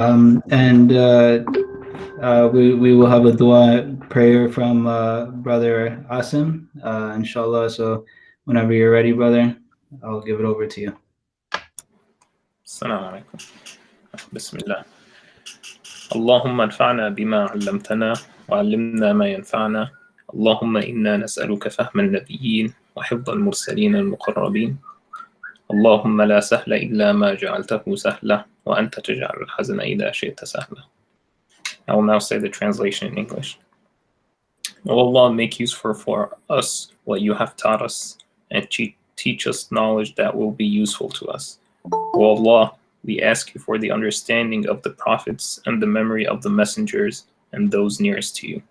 We will have a dua prayer from Brother Asim, inshallah. So whenever you're ready, brother, I'll give it over to you. السلام عليكم. بسم الله. اللهم انفعنا بما علمتنا وعلمنا ما ينفعنا. اللهم إنا نسألك فهم النبيين وحفظ المرسلين المقربين. اللهم لا سهل إلا ما جعلته سهلا وأنت تجعل الحزن إذا شئت سهلا. I will now say the translation in English. O Allah, make useful for us what you have taught us, and teach us knowledge that will be useful to us. O Allah, we ask you for the understanding of the prophets and the memory of the messengers and those nearest to you.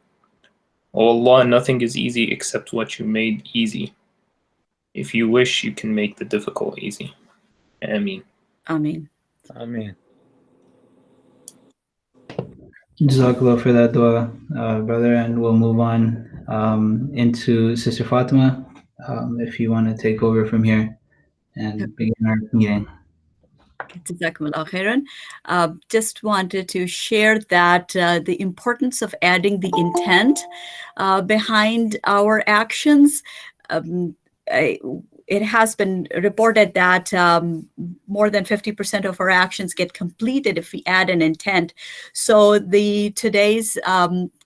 O Allah, nothing is easy except what you made easy. If you wish, you can make the difficult easy. Ameen. Ameen. Ameen. Jazakallah for that dua, brother, and we'll move on into Sister Fatima, if you want to take over from here and begin our meeting. Jazakumullah khairan. Just wanted to share that the importance of adding the intent behind our actions. It has been reported that more than 50% of our actions get completed if we add an intent. So today's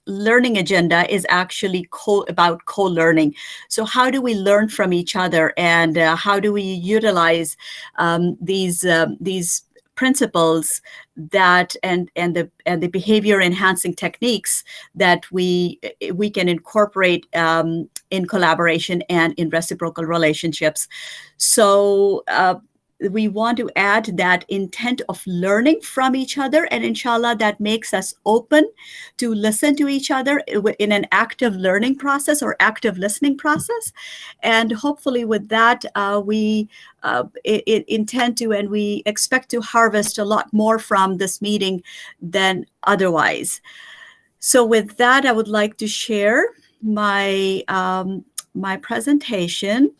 learning agenda is actually about co-learning. So how do we learn from each other, and how do we utilize these principles that and the behavior enhancing techniques that we can incorporate in collaboration and in reciprocal relationships. So we want to add that intent of learning from each other, and inshallah that makes us open to listen to each other in an active learning process or active listening process. And hopefully with that we intend to, and we expect to harvest a lot more from this meeting than otherwise. So with that, I would like to share my my presentation.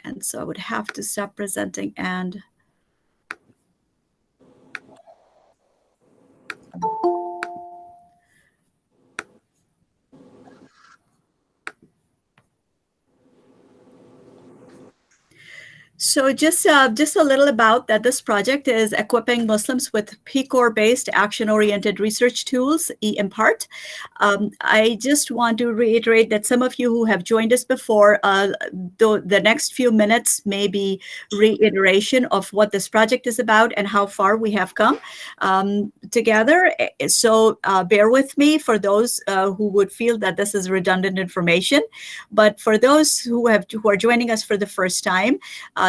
And so I would have to stop presenting and so just a little about that. This project is equipping Muslims with PCORI-based action-oriented research tools, EMPART. I just want to reiterate that some of you who have joined us before, the next few minutes may be reiteration of what this project is about and how far we have come together. So bear with me for those who would feel that this is redundant information. But for those who are joining us for the first time,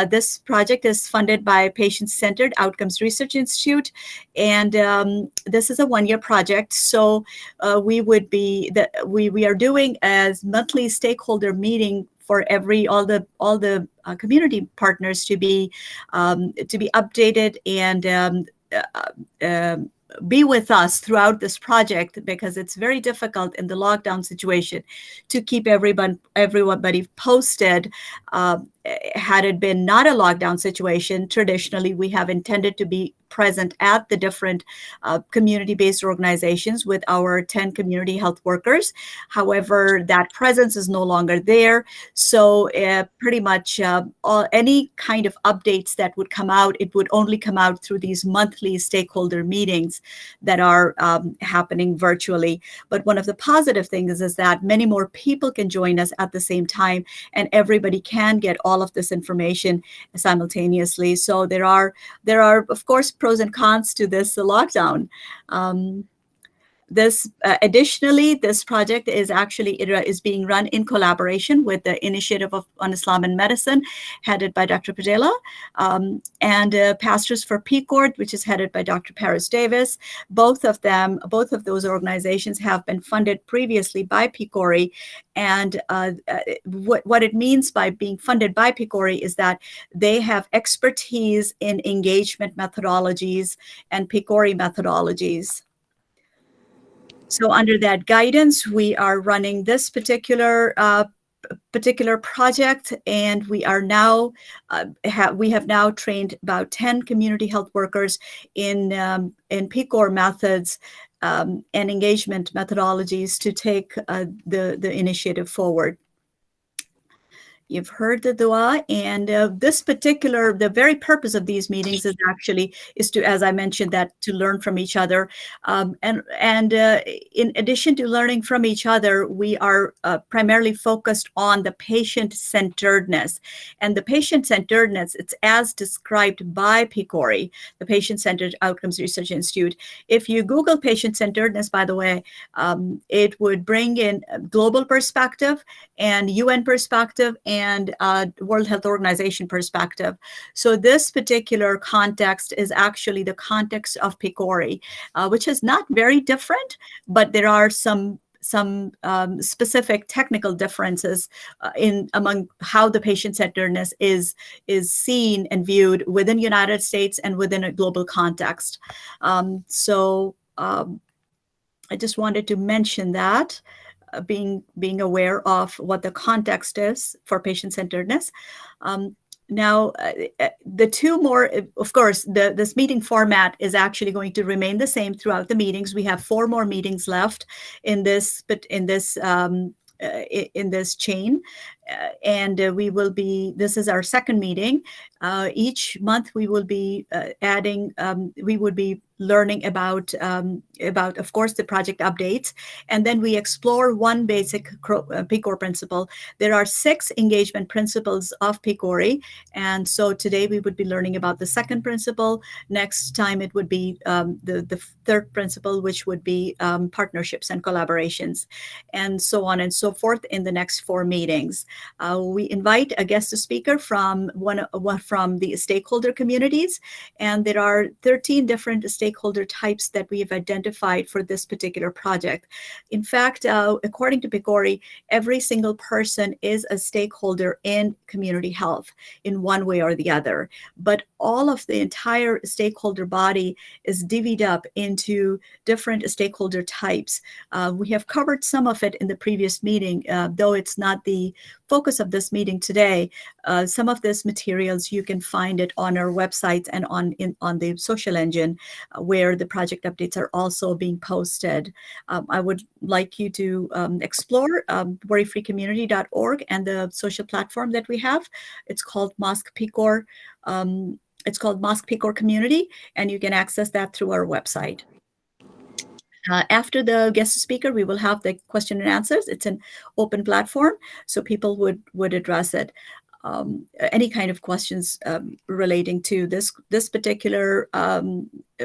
this project is funded by Patient-Centered Outcomes Research Institute, and this is a one-year project. So we are doing a monthly stakeholder meeting for all the community partners to be updated and be with us throughout this project, because it's very difficult in the lockdown situation to keep everybody posted. Had it been not a lockdown situation, traditionally we have intended to be present at the different community-based organizations with our 10 community health workers. However, that presence is no longer there. So pretty much any kind of updates that would come out, it would only come out through these monthly stakeholder meetings that are happening virtually. But one of the positive things is that many more people can join us at the same time, and everybody can get all of this information simultaneously. So there are of course pros and cons to this lockdown. Additionally, this project is being run in collaboration with the Initiative on Islam and Medicine, headed by Dr. Padela, and Pastors for PCORI, which is headed by Dr. Paris Davis. Both of those organizations have been funded previously by PCORI, and what it means by being funded by PCORI is that they have expertise in engagement methodologies and PCORI methodologies. So under that guidance, we are running this particular particular project, and we are now we have now trained about 10 community health workers in PCORI methods and engagement methodologies to take the initiative forward. You've heard the dua, and the very purpose of these meetings is to, as I mentioned, that to learn from each other. And in addition to learning from each other, we are primarily focused on the patient-centeredness. And the patient-centeredness, it's as described by PCORI, the Patient-Centered Outcomes Research Institute. If you Google patient-centeredness, by the way, it would bring in a global perspective and UN perspective and World Health Organization perspective. So this particular context is actually the context of PCORI, which is not very different, but there are some specific technical differences among how the patient-centeredness is seen and viewed within the United States and within a global context. I just wanted to mention that. Being aware of what the context is for patient-centeredness. Now, the two more, of course, this meeting format is actually going to remain the same throughout the meetings. We have 4 more meetings left in this chain, and this is our second meeting. Each month we will be we would be learning about, of course, the project updates, and then we explore one basic PCORI principle. There are 6 engagement principles of PCORI, and so today we would be learning about the second principle. Next time it would be the third principle, which would be partnerships and collaborations, and so on and so forth in the next 4 meetings. We invite a guest speaker from from the stakeholder communities, and there are 13 different stakeholder types that we have identified for this particular project. In fact, according to PCORI, every single person is a stakeholder in community health in one way or the other, but all of the entire stakeholder body is divvied up into different stakeholder types. We have covered some of it in the previous meeting, though it's not the focus of this meeting today. Some of this materials, you can find it on our website and on the social engine, where the project updates are also being posted. I would like you to explore worryfreecommunity.org and the social platform that we have. It's called Mosque PCOR. It's called Mosque PCOR Community, and you can access that through our website. After the guest speaker, we will have the question and answers. It's an open platform, so people would address it. Any kind of questions relating to this particular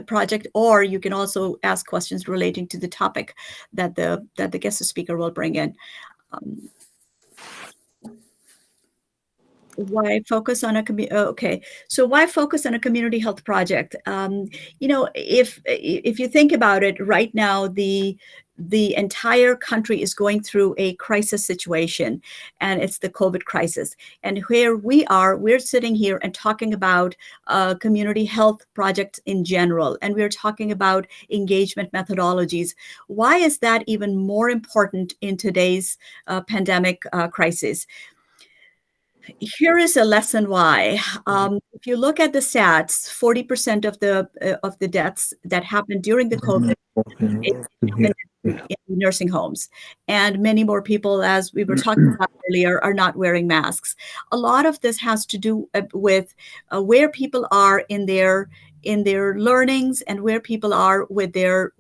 project, or you can also ask questions relating to the topic that the guest speaker will bring in. Why focus on a why focus on a community health project? If you think about it, right now the entire country is going through a crisis situation, and it's the COVID crisis. And where we're sitting here and talking about community health projects in general, and we're talking about engagement methodologies. Why is that even more important in today's pandemic crisis? Here is a lesson why. If you look at the stats, 40% of the deaths that happened during the COVID happened in nursing homes, and many more people, as we were talking about earlier, are not wearing masks. A lot of this has to do with where people are in their learnings, and where people are with their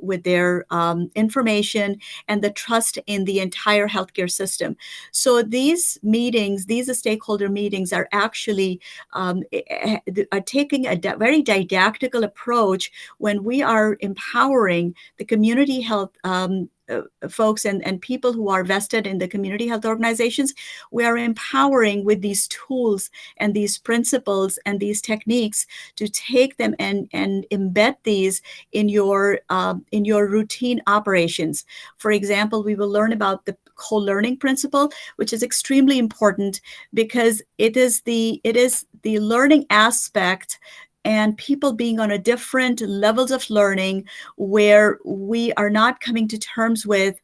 information and the trust in the entire healthcare system. So these meetings, these stakeholder meetings, are actually are taking a very didactical approach when we are empowering the community health folks and people who are vested in the community health organizations. We are empowering with these tools and these principles and these techniques to take them and embed these in your routine operations. For example, we will learn about the co-learning principle, which is extremely important because it is the learning aspect and people being on a different levels of learning where we are not coming to terms with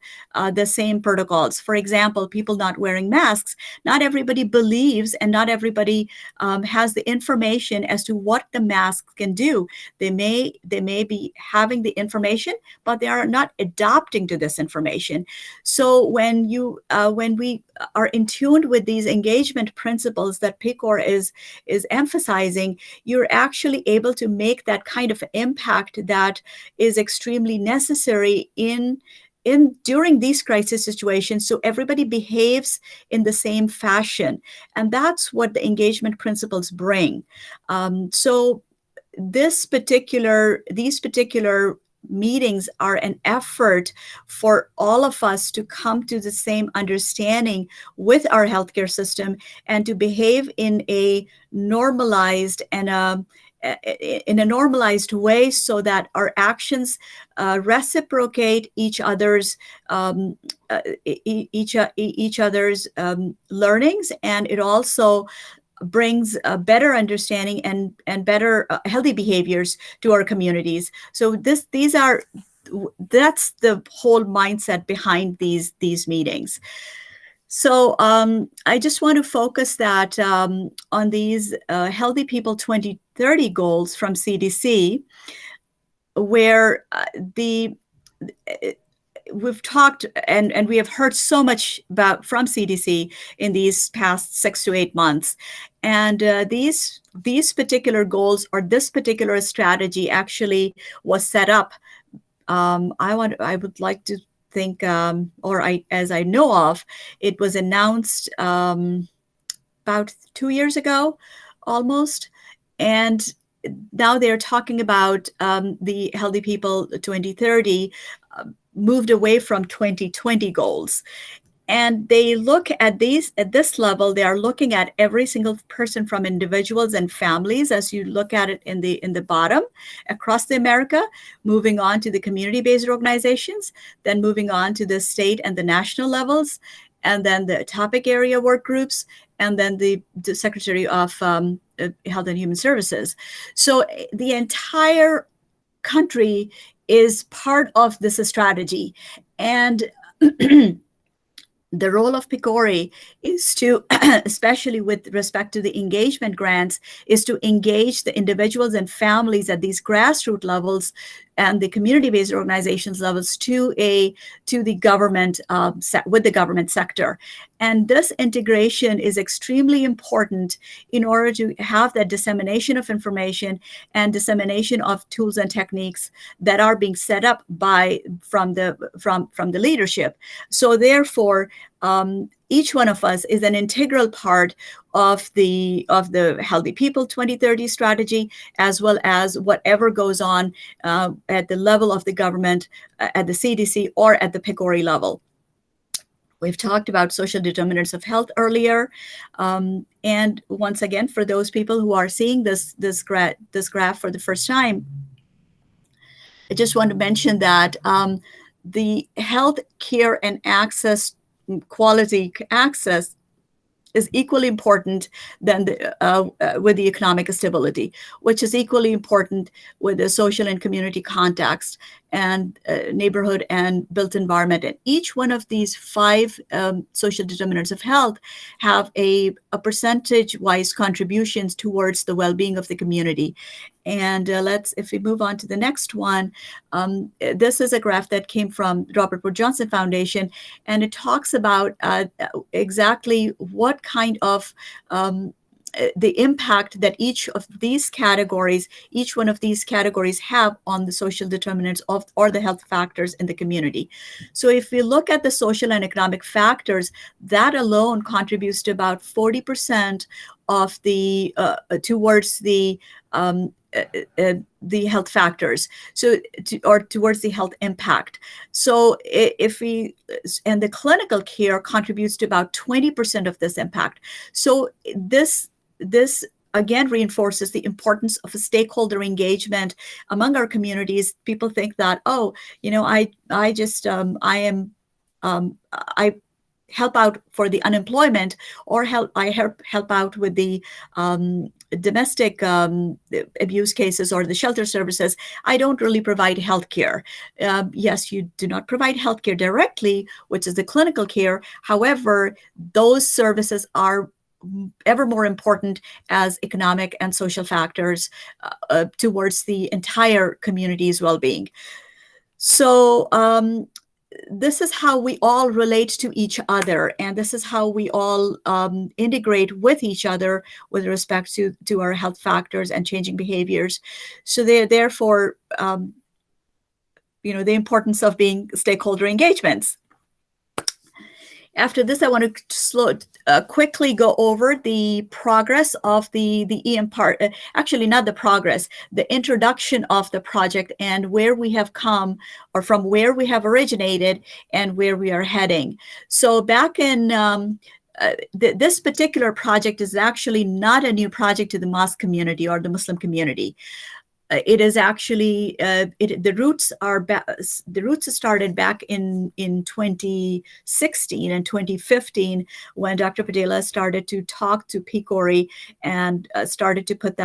the same protocols. For example, people not wearing masks. Not everybody believes and not everybody has the information as to what the mask can do. They may be having the information, but they are not adapting to this information. So when we are in tune with these engagement principles that PCOR is emphasizing, you're actually able to make that kind of impact that is extremely necessary in during these crisis situations, so everybody behaves in the same fashion. And that's what the engagement principles bring. So these particular meetings are an effort for all of us to come to the same understanding with our healthcare system and to behave in a normalized way, so that our actions reciprocate each other's learnings, and it also brings a better understanding and better healthy behaviors to our communities. So that's the whole mindset behind these meetings. So I just want to focus that on these Healthy People 2030 goals from CDC, where we've talked and we have heard so much about from CDC in these past 6 to 8 months. And these particular goals, or this particular strategy, actually was set up. I would like to think, as I know of, it was announced about 2 years ago, almost. And now they're talking about the Healthy People 2030 moved away from 2020 goals. And they look at this level, they are looking at every single person, from individuals and families, as you look at it in the bottom, across the America, moving on to the community-based organizations, then moving on to the state and the national levels, and then the topic area work groups, and then the Secretary of Health and Human Services. So the entire country is part of this strategy. And the role of PCORI is to, especially with respect to the engagement grants, is to engage the individuals and families at these grassroots levels and the community-based organizations levels to the government, with the government sector. And this integration is extremely important in order to have that dissemination of information and dissemination of tools and techniques that are being set up from the leadership. So therefore, each one of us is an integral part of the Healthy People 2030 strategy, as well as whatever goes on at the level of the government, at the CDC, or at the PCORI level. We've talked about social determinants of health earlier. And once again, for those people who are seeing this graph for the first time, I just want to mention that the health care and access, quality access, is equally important than with the economic stability, which is equally important with the social and community context and neighborhood and built environment. And each one of these 5 social determinants of health have a percentage-wise contributions towards the well-being of the community. And if we move on to the next one, this is a graph that came from Robert Wood Johnson Foundation, and it talks about exactly what kind of the impact that each one of these categories have on the social determinants of or the health factors in the community. So if we look at the social and economic factors, that alone contributes to about 40% of the towards the health factors, or towards the health impact. So and the clinical care contributes to about 20% of this impact. So this again reinforces the importance of a stakeholder engagement among our communities. People think that, I help out for the unemployment, or I help out with the domestic abuse cases or the shelter services, I don't really provide healthcare. Yes, you do not provide healthcare directly, which is the clinical care. However, those services are ever more important as economic and social factors towards the entire community's well-being. So this is how we all relate to each other, and this is how we all integrate with each other with respect to our health factors and changing behaviors. So therefore, the importance of being stakeholder engagements. After this, I want to quickly go over the progress of the EMPART, actually not the progress, the introduction of the project and where we have come, or from where we have originated and where we are heading. So back in, this particular project is actually not a new project to the mosque community or the Muslim community. It is actually the roots started back in 2016 and 2015 when Dr. Padela started to talk to PCORI and started to put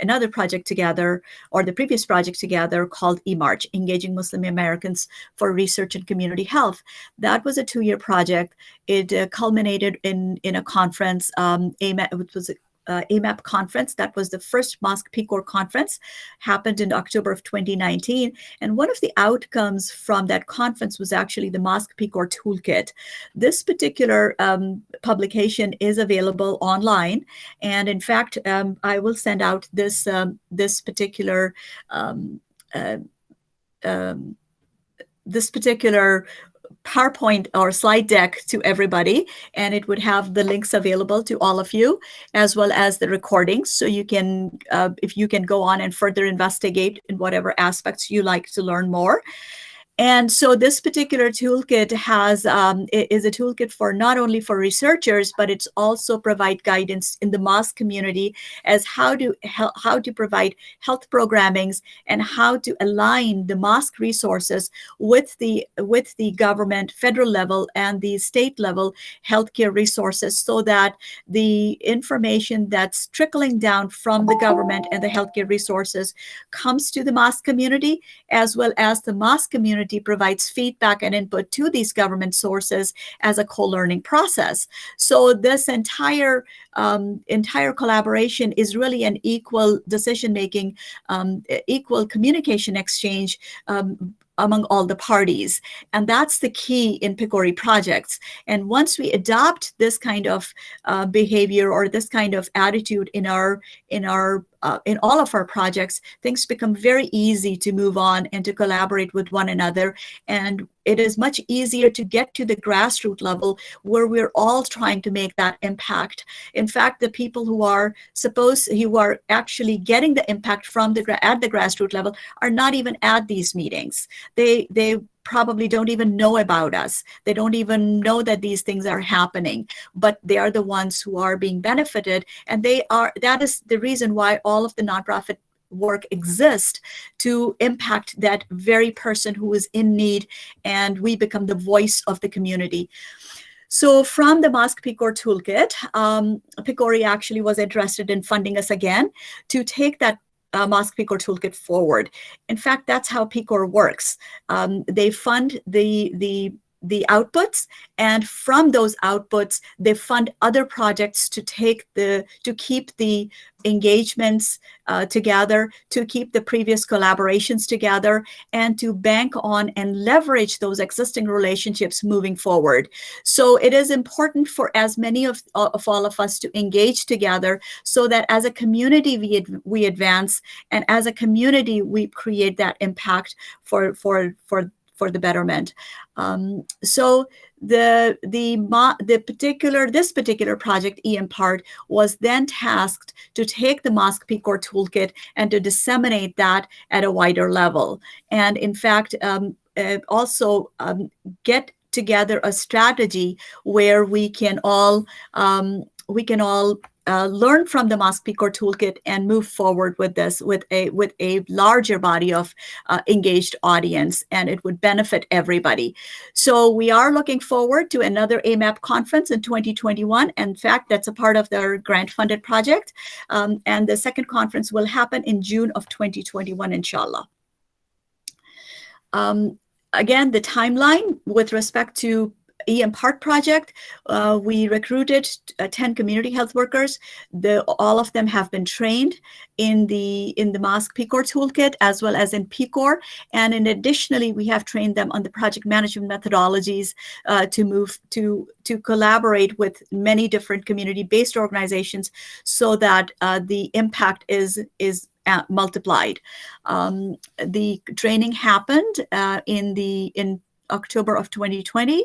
another project together, or the previous project together, called EMPART, Engaging Muslim Americans for Research and Community Health. That was a 2-year project. It culminated in a conference, it was AMAP conference. That was the first Mosque PCOR conference, happened in October of 2019. And one of the outcomes from that conference was actually the Mosque PCOR Toolkit. This particular publication is available online. And in fact, I will send out this particular PowerPoint or slide deck to everybody, and it would have the links available to all of you, as well as the recordings. So you can, if you can go on and further investigate in whatever aspects you like to learn more. And so this particular toolkit is a toolkit for not only for researchers, but it's also provide guidance in the mosque community as how to provide health programmings and how to align the mosque resources with the government, federal level and the state level healthcare resources, so that the information that's trickling down from the government and the healthcare resources comes to the mosque community, as well as the mosque community provides feedback and input to these government sources as a co-learning process. So this entire collaboration is really an equal decision-making, equal communication exchange among all the parties. And that's the key in PCORI projects. And once we adopt this kind of behavior or this kind of attitude in all of our projects, things become very easy to move on and to collaborate with one another. And it is much easier to get to the grassroots level where we're all trying to make that impact. In fact, the people who are actually getting the impact from at the grassroots level are not even at these meetings. They probably don't even know about us. They don't even know that these things are happening, but they are the ones who are being benefited. And that is the reason why all of the nonprofit work exists, to impact that very person who is in need, and we become the voice of the community. So from the Mosque PCOR Toolkit, PCORI actually was interested in funding us again to take that Mosque PCOR Toolkit forward. In fact, that's how PCOR works. They fund the outputs, and from those outputs, they fund other projects to keep the engagements together, to keep the previous collaborations together, and to bank on and leverage those existing relationships moving forward. So it is important for as many of all of us to engage together, so that as a community we advance, and as a community we create that impact for the betterment. So this particular project, EMPART, was then tasked to take the Mosque PCOR Toolkit and to disseminate that at a wider level. And in fact, also get together a strategy where we can all all learn from the Mosque PCOR toolkit and move forward with this with a larger body of engaged audience, and it would benefit everybody. So we are looking forward to another AMAP conference in 2021. In fact, that's a part of their grant-funded project. And the second conference will happen in June of 2021, inshallah. Again, the timeline with respect to EMPART project, we recruited 10 community health workers. All of them have been trained in the Mosque PCOR toolkit as well as in PCOR. And additionally, we have trained them on the project management methodologies to collaborate with many different community-based organizations so that the impact is multiplied. The training happened in October of 2020.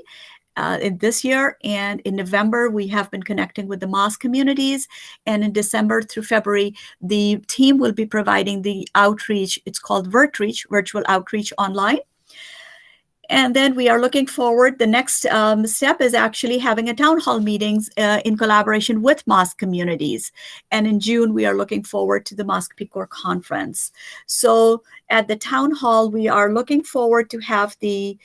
In this year, and in November, we have been connecting with the mosque communities, and in December through February, the team will be providing the outreach. It's called VirtReach, virtual outreach online. And then we are looking forward. The next step is actually having a town hall meetings in collaboration with mosque communities. And in June, we are looking forward to the Mosque PCOR conference. So at the town hall, we are looking forward to have the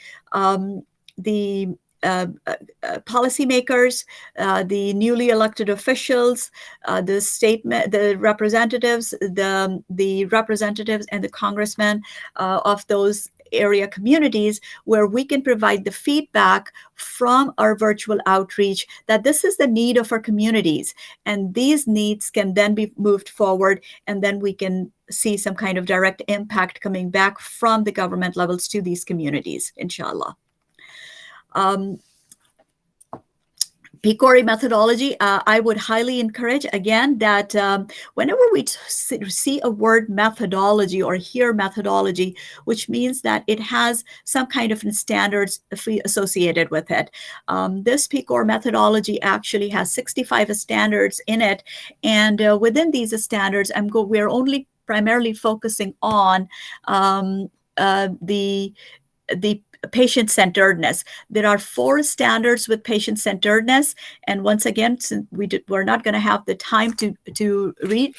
policymakers, the newly elected officials, the representatives, the representatives and the congressmen of those area communities, where we can provide the feedback from our virtual outreach that this is the need of our communities, and these needs can then be moved forward, and then we can see some kind of direct impact coming back from the government levels to these communities, inshallah. PCORI methodology, I would highly encourage, again, that whenever we see a word methodology or hear methodology, which means that it has some kind of standards associated with it. This PCOR methodology actually has 65 standards in it. And within these standards, we're only primarily focusing on the patient-centeredness. There are 4 standards with patient-centeredness, and once again, since we're not going to have the time to read,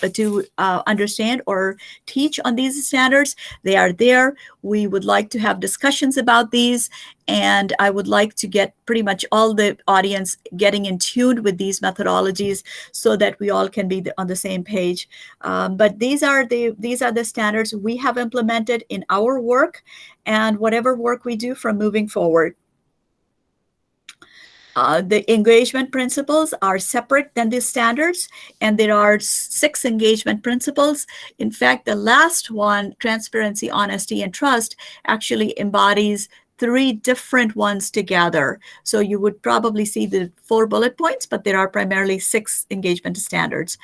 understand or teach on these standards. They are there. We would like to have discussions about these, and I would like to get pretty much all the audience getting in tune with these methodologies so that we all can be on the same page. But these are the standards we have implemented in our work and whatever work we do from moving forward. The engagement principles are separate than the standards, and there are 6 engagement principles. In fact, the last one, transparency, honesty, and trust, actually embodies 3 different ones together. So you would probably see the 4 bullet points, but there are primarily 6 engagement standards.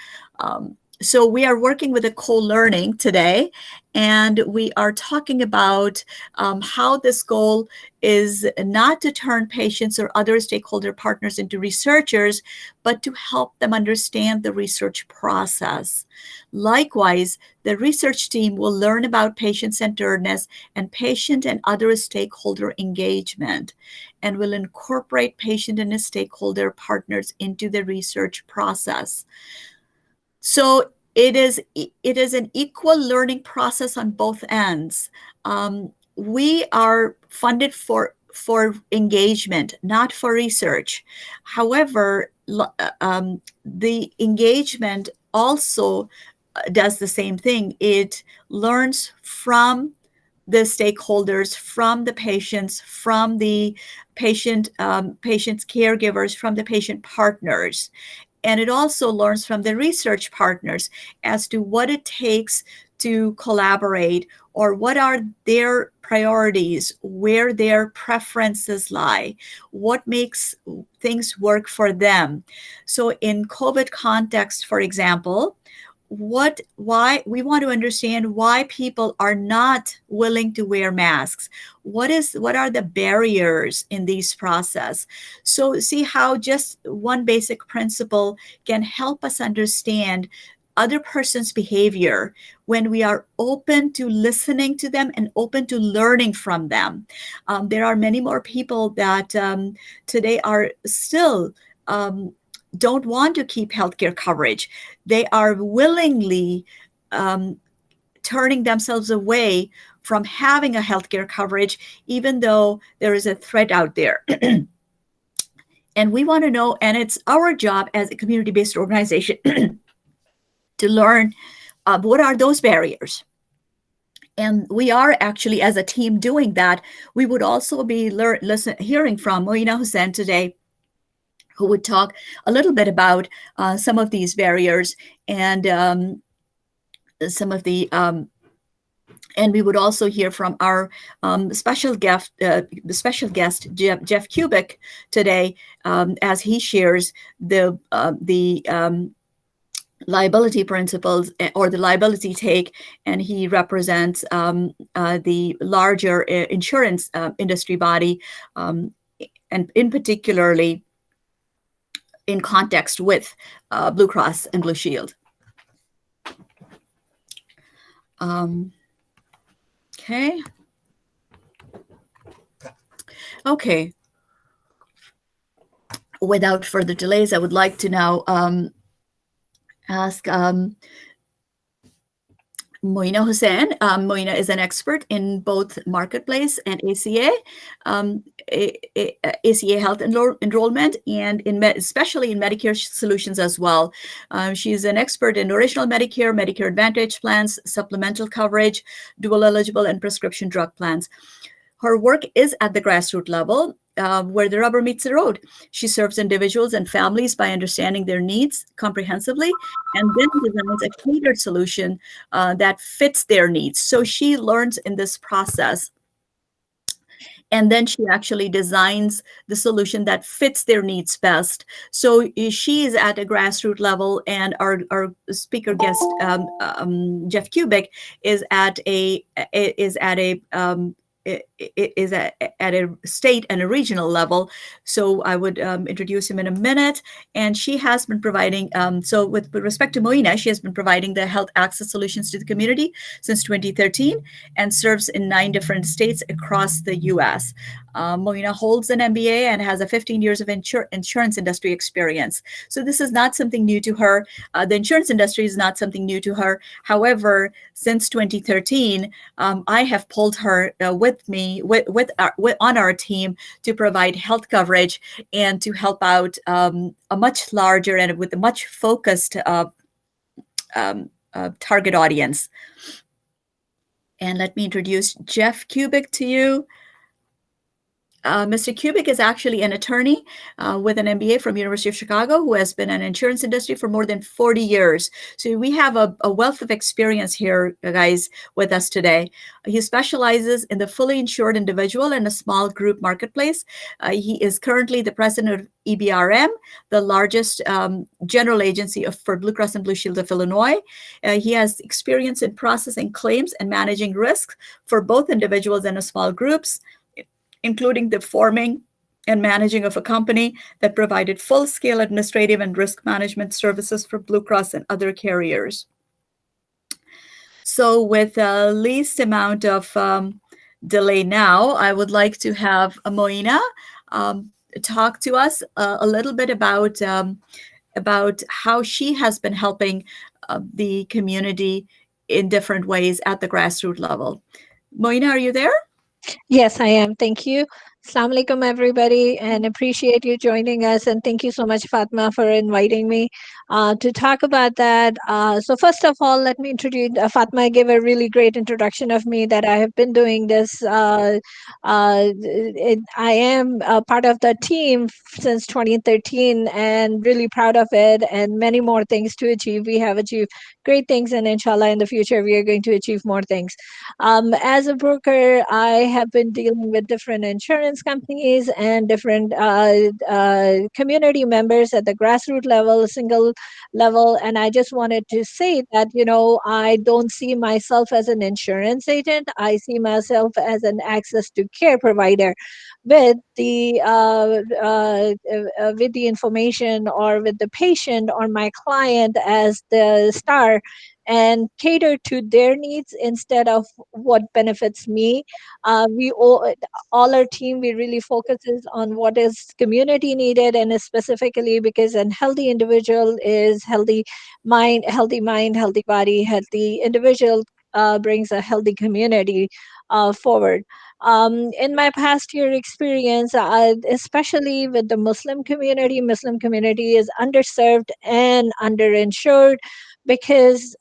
So we are working with a co-learning today, and we are talking about how this goal is not to turn patients or other stakeholder partners into researchers, but to help them understand the research process. Likewise, the research team will learn about patient-centeredness and patient and other stakeholder engagement, and will incorporate patient and stakeholder partners into the research process. So it is an equal learning process on both ends. We are funded for engagement, not for research. However, the engagement also does the same thing. It learns from the stakeholders, from the patients, from the patient's caregivers, from the patient partners. And it also learns from the research partners as to what it takes to collaborate, or what are their priorities, where their preferences lie, what makes things work for them. So in COVID context, for example, why we want to understand why people are not willing to wear masks. What are the barriers in these process? So see how just one basic principle can help us understand other person's behavior when we are open to listening to them and open to learning from them. There are many more people that today are still don't want to keep healthcare coverage. They are willingly turning themselves away from having a healthcare coverage, even though there is a threat out there. And we want to know, and it's our job as a community-based organization to learn what are those barriers. And we are actually, as a team, doing that. We would also be hearing from Moina Hussain today, who would talk a little bit about some of these barriers and some of the and we would also hear from our special guest, Jeff Kubik, today, as he shares the liability principles or the liability take, and he represents the larger insurance industry body, and in particularly in context with Blue Cross and Blue Shield. Okay. Without further delays, I would like to now ask Moina Hussain. Moina is an expert in both marketplace and ACA, ACA health enrollment, and especially in Medicare solutions as well. She's an expert in original Medicare, Medicare Advantage plans, supplemental coverage, dual eligible, and prescription drug plans. Her work is at the grassroots level, where the rubber meets the road. She serves individuals and families by understanding their needs comprehensively, and then designs a catered solution that fits their needs. So she learns in this process, and then she actually designs the solution that fits their needs best. So she is at a grassroots level, and our speaker guest, Jeff Kubik, is at a state and a regional level. So I would introduce him in a minute. And she has been providing, so with respect to Moina, she has been providing the health access solutions to the community since 2013 and serves in 9 different states across the US. Moina holds an MBA and has a 15 years of insurance industry experience. So this is not something new to her. The insurance industry is not something new to her. However, since 2013, I have pulled her with me on our team to provide health coverage and to help out a much larger and with a much focused target audience. And let me introduce Jeff Kubik to you. Mr. Kubik is actually an attorney with an MBA from University of Chicago, who has been in the insurance industry for more than 40 years. So we have a wealth of experience here, guys, with us today. He specializes in the fully insured individual and a small group marketplace. He is currently the president of EBRM, the largest general agency for Blue Cross and Blue Shield of Illinois. He has experience in processing claims and managing risks for both individuals and small groups, including the forming and managing of a company that provided full-scale administrative and risk management services for Blue Cross and other carriers. So with the least amount of delay now, I would like to have Moina talk to us a little bit about how she has been helping the community in different ways at the grassroots level. Moina, are you there? Yes, I am. Thank you. Assalamu alaikum, everybody, and appreciate you joining us. And thank you so much, Fatma, for inviting me to talk about that. So first of all, let me introduce Fatma gave a really great introduction of me, that I have been doing this. I am a part of the team since 2013 and really proud of it, and many more things to achieve. We have achieved great things, and inshallah, in the future, we are going to achieve more things. As a broker, I have been dealing with different insurance companies and different community members at the grassroots level, single level. And I just wanted to say that, I don't see myself as an insurance agent. I see myself as an access to care provider with the information, or with the patient or my client as the star. and cater to their needs instead of what benefits me. We all our team, we really focuses on what is community needed, and specifically because a healthy individual is healthy mind, healthy body, healthy individual brings a healthy community forward. In my past year experience, especially with the Muslim community is underserved and underinsured because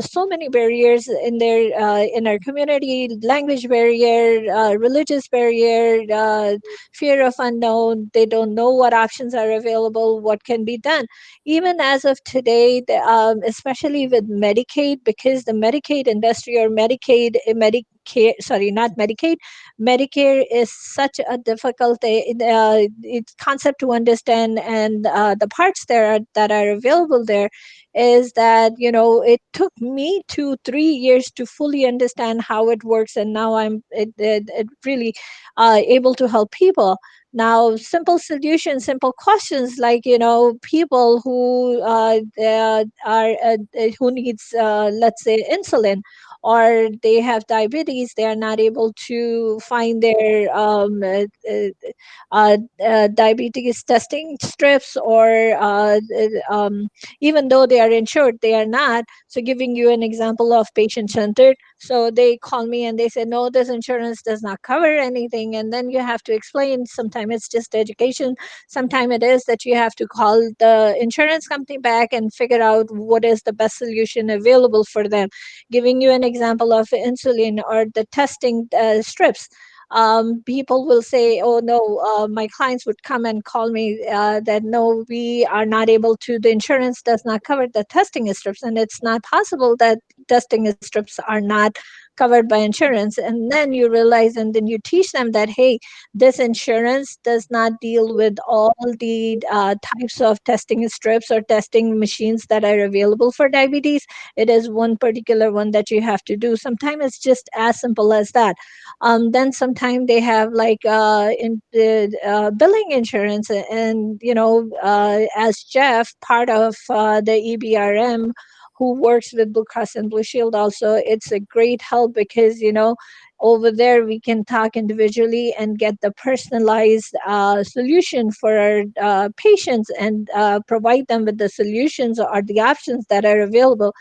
so many barriers in our community: language barrier, religious barrier, fear of unknown. They don't know what options are available, what can be done. Even as of today, especially with Medicaid, because the Medicaid industry or Medicare, sorry, not Medicaid, Medicare is such a difficult it's concept to understand, and the parts that are available there is that, it took me 2-3 years to fully understand how it works, and now it really able to help people. Now, simple solutions, simple questions like, people who who needs, let's say, insulin, or they have diabetes, they are not able to find their diabetes testing strips, or even though they are insured, they are not. So giving you an example of patient centered, so they call me and they say, no, this insurance does not cover anything, and then you have to explain. Sometimes it's just education, sometimes it is that you have to call the insurance company back and figure out what is the best solution available for them. Giving you an example of insulin or the testing strips, people will say, oh no, my clients would come and call me that no, we are not able to, the insurance does not cover the testing strips, and it's not possible that testing strips are not covered by insurance. And then you realize, and then you teach them that, hey, this insurance does not deal with all the types of testing strips or testing machines that are available for diabetes. It is one particular one that you have to do. Sometimes it's just as simple as that. Then sometimes they have like in the billing insurance, and as Jeff, part of the EBRM, who works with Blue Cross and Blue Shield also, it's a great help because over there we can talk individually and get the personalized solution for our patients, and provide them with the solutions or the options that are available.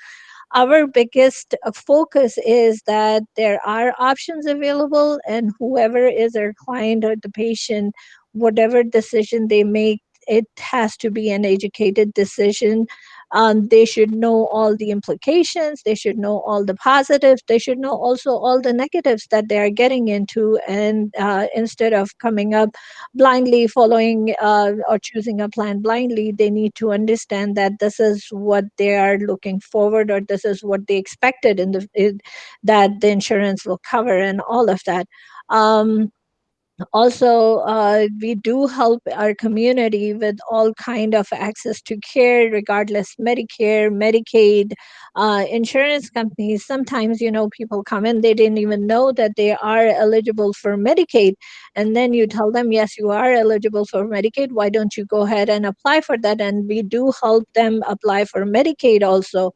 Our biggest focus is that there are options available, and whoever is our client or the patient, whatever decision they make, it has to be an educated decision. They should know all the implications, they should know all the positives, they should know also all the negatives that they are getting into, and instead of coming up blindly following or choosing a plan blindly, they need to understand that this is what they are looking forward, or this is what they expected that the insurance will cover, and all of that. Also, we do help our community with all kind of access to care, regardless Medicare, Medicaid, insurance companies. Sometimes people come in, they didn't even know that they are eligible for Medicaid, and then you tell them, yes, you are eligible for Medicaid, why don't you go ahead and apply for that? And we do help them apply for Medicaid also.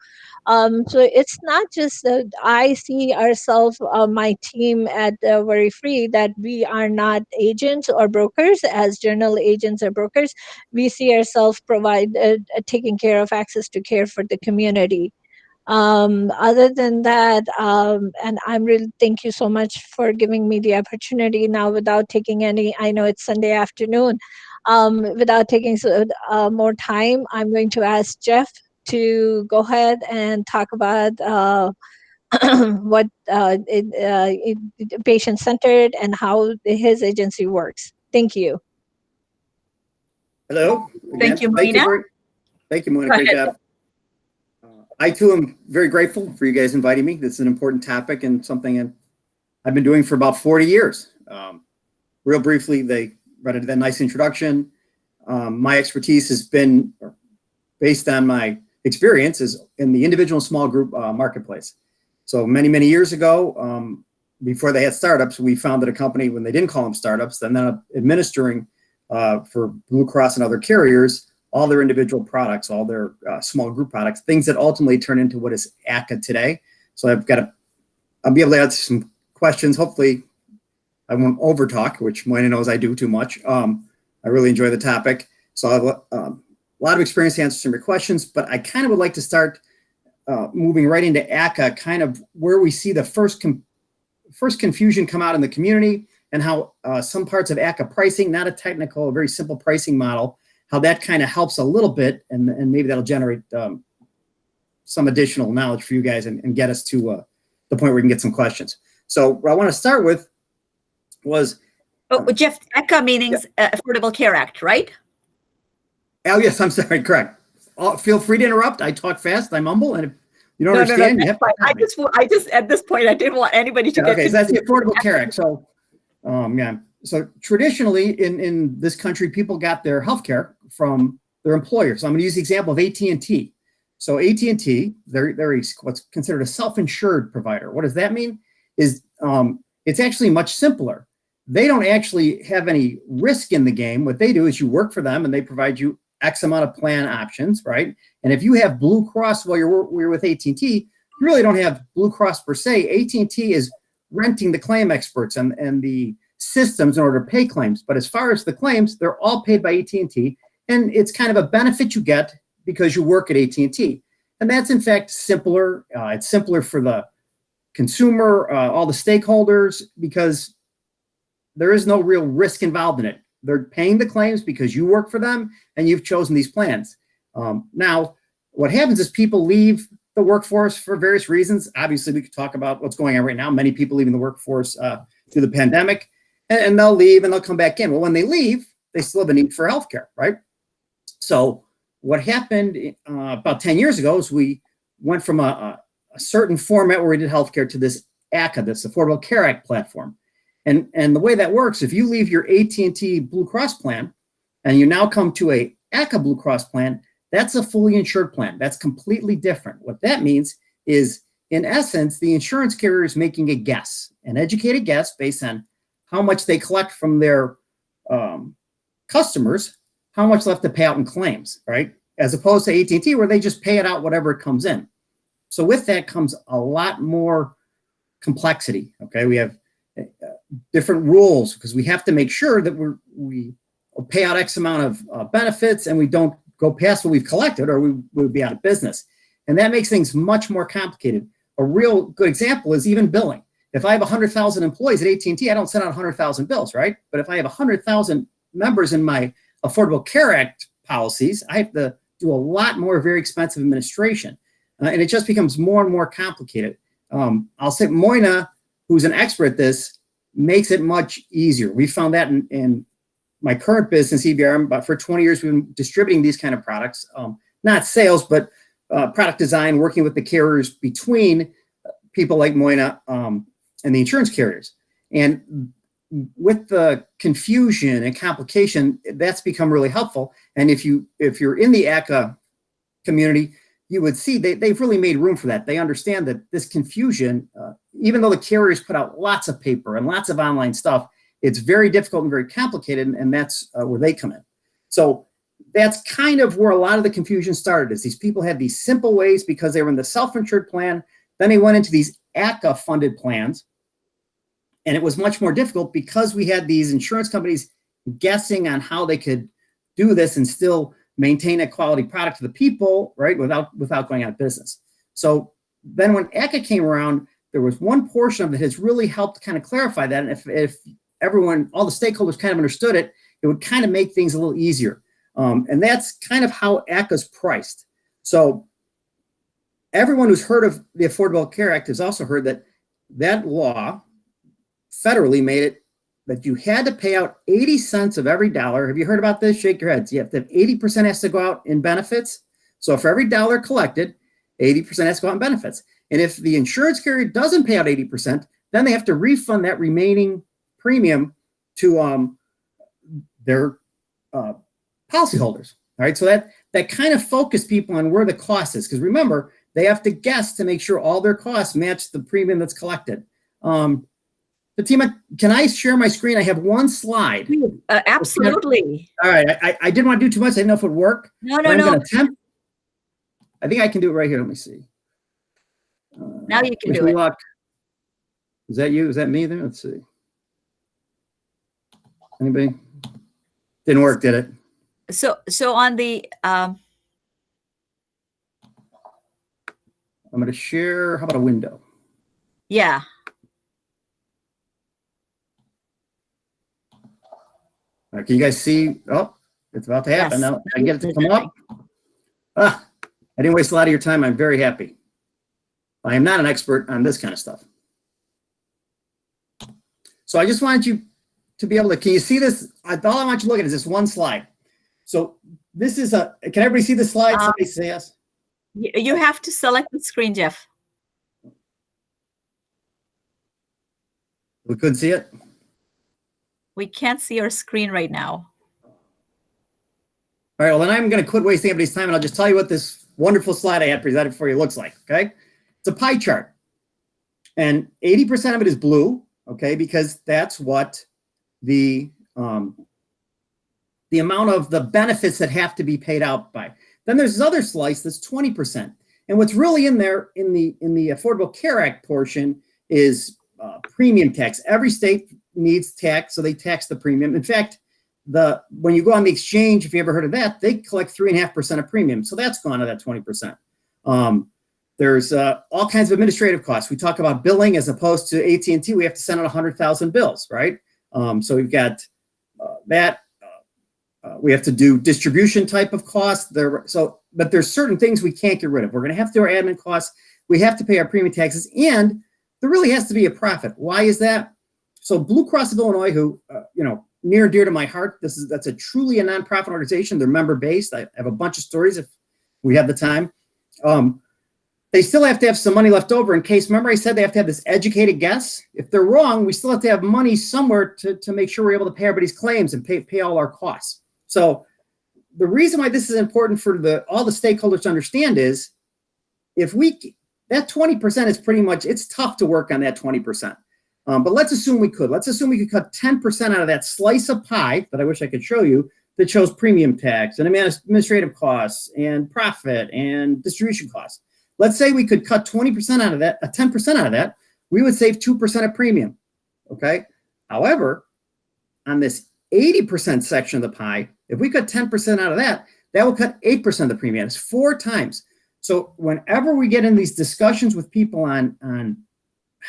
So it's not just that I see ourselves, my team at Worry Free, that we are not agents or brokers as general agents or brokers. We see ourselves provide taking care of access to care for the community. Other than that, and I'm really, thank you so much for giving me the opportunity now. Without taking any, I know it's Sunday afternoon, without taking more time, I'm going to ask Jeff to go ahead and talk about what patient-centered and how his agency works. Thank you. Hello. Thank you, Marina. Thank you, Marina. Great job. I too am very grateful for you guys inviting me. This is an important topic and something I've been doing for about 40 years. Real briefly, they read that nice introduction. My expertise has been based on my experiences in the individual and small group marketplace. So many years ago, before they had startups, we founded a company when they didn't call them startups, and then administering for Blue Cross and other carriers all their individual products, all their small group products, things that ultimately turn into what is ACCA today. So I'll be able to answer some questions. Hopefully I won't over talk, which Moina knows I do too much. I really enjoy the topic. So I have a lot of experience to answer some of your questions, but I kind of would like to start moving right into ACCA, kind of where we see the first confusion come out in the community, and how some parts of ACCA pricing, not a technical, a very simple pricing model, how that kind of helps a little bit, and maybe that'll generate some additional knowledge for you guys and get us to the point where we can get some questions. So what I want to start with was... Jeff, ACCA means Affordable Care Act, right? Oh, yes, I'm sorry, correct. Feel free to interrupt. I talk fast, I mumble, and if you don't understand, you have to... I just, at this point, I didn't want anybody to get... Okay, so that's the Affordable Care Act. So, so traditionally in this country, people got their healthcare from their employer. So I'm going to use the example of AT&T. So AT&T, they're what's considered a self-insured provider. What does that mean? Is it's actually much simpler. They don't actually have any risk in the game. What they do is you work for them and they provide you X amount of plan options, right? And if you have Blue Cross while you're with AT&T, you really don't have Blue Cross per se. AT&T is renting the claim experts and the systems in order to pay claims. But as far as the claims, they're all paid by AT&T, and it's kind of a benefit you get because you work at AT&T. And that's in fact simpler. It's simpler for the consumer, all the stakeholders, because there is no real risk involved in it. They're paying the claims because you work for them and you've chosen these plans. Now, what happens is people leave the workforce for various reasons. Obviously, we could talk about what's going on right now. Many people leaving the workforce through the pandemic, and they'll leave and they'll come back in. Well, when they leave, they still have a need for healthcare, right? So what happened about 10 years ago is we went from a certain format where we did healthcare to this ACCA, this Affordable Care Act platform. And the way that works, if you leave your AT&T Blue Cross plan and you now come to a ACCA Blue Cross plan, that's a fully insured plan. That's completely different. What that means is, in essence, the insurance carrier is making a guess, an educated guess based on how much they collect from their customers, how much left to pay out in claims, right? As opposed to AT&T, where they just pay it out whatever it comes in. So with that comes a lot more complexity, okay? We have different rules because we have to make sure that we pay out X amount of benefits and we don't go past what we've collected, or we would be out of business. And that makes things much more complicated. A real good example is even billing. If I have 100,000 employees at AT&T, I don't send out 100,000 bills, right? But if I have 100,000 members in my Affordable Care Act policies, I have to do a lot more very expensive administration. And it just becomes more and more complicated. I'll say Moina, who's an expert at this, makes it much easier. We found that in my current business, EBR, but for 20 years, we've been distributing these kind of products, not sales, but product design, working with the carriers between people like Moina and the insurance carriers. And with the confusion and complication, that's become really helpful. And if you're in the ACCA community, you would see they've really made room for that. They understand that this confusion, even though the carriers put out lots of paper and lots of online stuff, it's very difficult and very complicated, and that's where they come in. So that's kind of where a lot of the confusion started, is these people had these simple ways because they were in the self-insured plan. Then they went into these ACCA-funded plans, and it was much more difficult because we had these insurance companies guessing on how they could do this and still maintain a quality product to the people, right, without going out of business. So then when ACCA came around, there was one portion of it has really helped kind of clarify that. And if everyone, all the stakeholders kind of understood it, it would kind of make things a little easier. And that's kind of how ACCA's priced. So everyone who's heard of the Affordable Care Act has also heard that that law federally made it that you had to pay out 80 cents of every dollar. Have you heard about this? Shake your heads. You have to have 80% has to go out in benefits. So for every dollar collected, 80% has to go out in benefits. And if the insurance carrier doesn't pay out 80%, then they have to refund that remaining premium to their policyholders. All right. So that kind of focused people on where the cost is. Because remember, they have to guess to make sure all their costs match the premium that's collected. Fatima, can I share my screen? I have one slide. Absolutely. All right. I didn't want to do too much. I didn't know if it would work. No. I'm going to attempt. I think I can do it right here. Let me see. Now you can do it. Luck. Is that you? Is that me there? Let's see. Anybody? Didn't work, did it? So on the I'm going to share. How about a window? Yeah. All right, can you guys see? Oh, it's about to happen. Yes. Now I get it to come up. I didn't waste a lot of your time. I'm very happy. I am not an expert on this kind of stuff. So I just wanted you to be able to, can you see this? All I want you to look at is this one slide. So this is can everybody see the slide? Somebody say yes. You have to select the screen, Jeff. We couldn't see it? We can't see your screen right now. All right, well, then I'm going to quit wasting everybody's time, and I'll just tell you what this wonderful slide I had presented for you looks like, okay? It's a pie chart, and 80% of it is blue, okay, because that's what the amount of the benefits that have to be paid out by. Then there's this other slice that's 20%. And what's really in there in the Affordable Care Act portion is premium tax. Every state needs tax, so they tax the premium. In fact, when you go on the exchange, if you ever heard of that, they collect 3.5% of premium. So that's gone to that 20%. There's all kinds of administrative costs. We talk about billing as opposed to AT&T. We have to send out 100,000 bills, right? So we've got that. We have to do distribution type of costs. But there's certain things we can't get rid of. We're going to have to do our admin costs. We have to pay our premium taxes, and there really has to be a profit. Why is that? So Blue Cross of Illinois, who near and dear to my heart, that's a truly a nonprofit organization. They're member based. I have a bunch of stories if we have the time. They still have to have some money left over in case. Remember, I said they have to have this educated guess. If they're wrong, we still have to have money somewhere to make sure we're able to pay everybody's claims and pay all our costs. So the reason why this is important for all the stakeholders to understand is that 20% is pretty much, it's tough to work on that 20%. But let's assume we could. Let's assume we could cut 10% out of that slice of pie that I wish I could show you that shows premium tax and administrative costs and profit and distribution costs. Let's say we could cut 20% out of that, 10% out of that, we would save 2% of premium, okay? However, on this 80% section of the pie, if we cut 10% out of that, that will cut 8% of the premium. It's 4 times. So whenever we get in these discussions with people on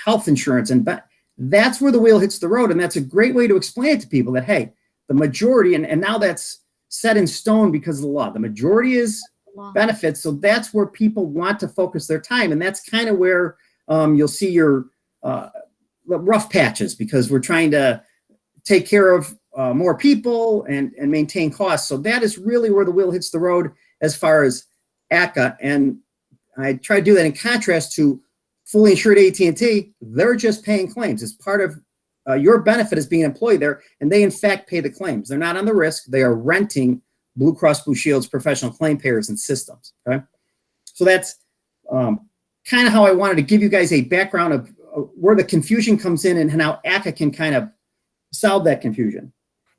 health insurance, and that's where the wheel hits the road. And that's a great way to explain it to people that, hey, the majority, and now that's set in stone because of the law, the majority is benefits. So that's where people want to focus their time. And that's kind of where you'll see your rough patches, because we're trying to take care of more people and maintain costs. So that is really where the wheel hits the road as far as ACA. And I try to do that in contrast to fully insured AT&T. They're just paying claims. It's part of your benefit is being employed there, and they in fact pay the claims. They're not on the risk. They are renting Blue Cross Blue Shield's professional claim payers and systems. Okay, so that's kind of how I wanted to give you guys a background of where the confusion comes in and how ACA can kind of solve that confusion.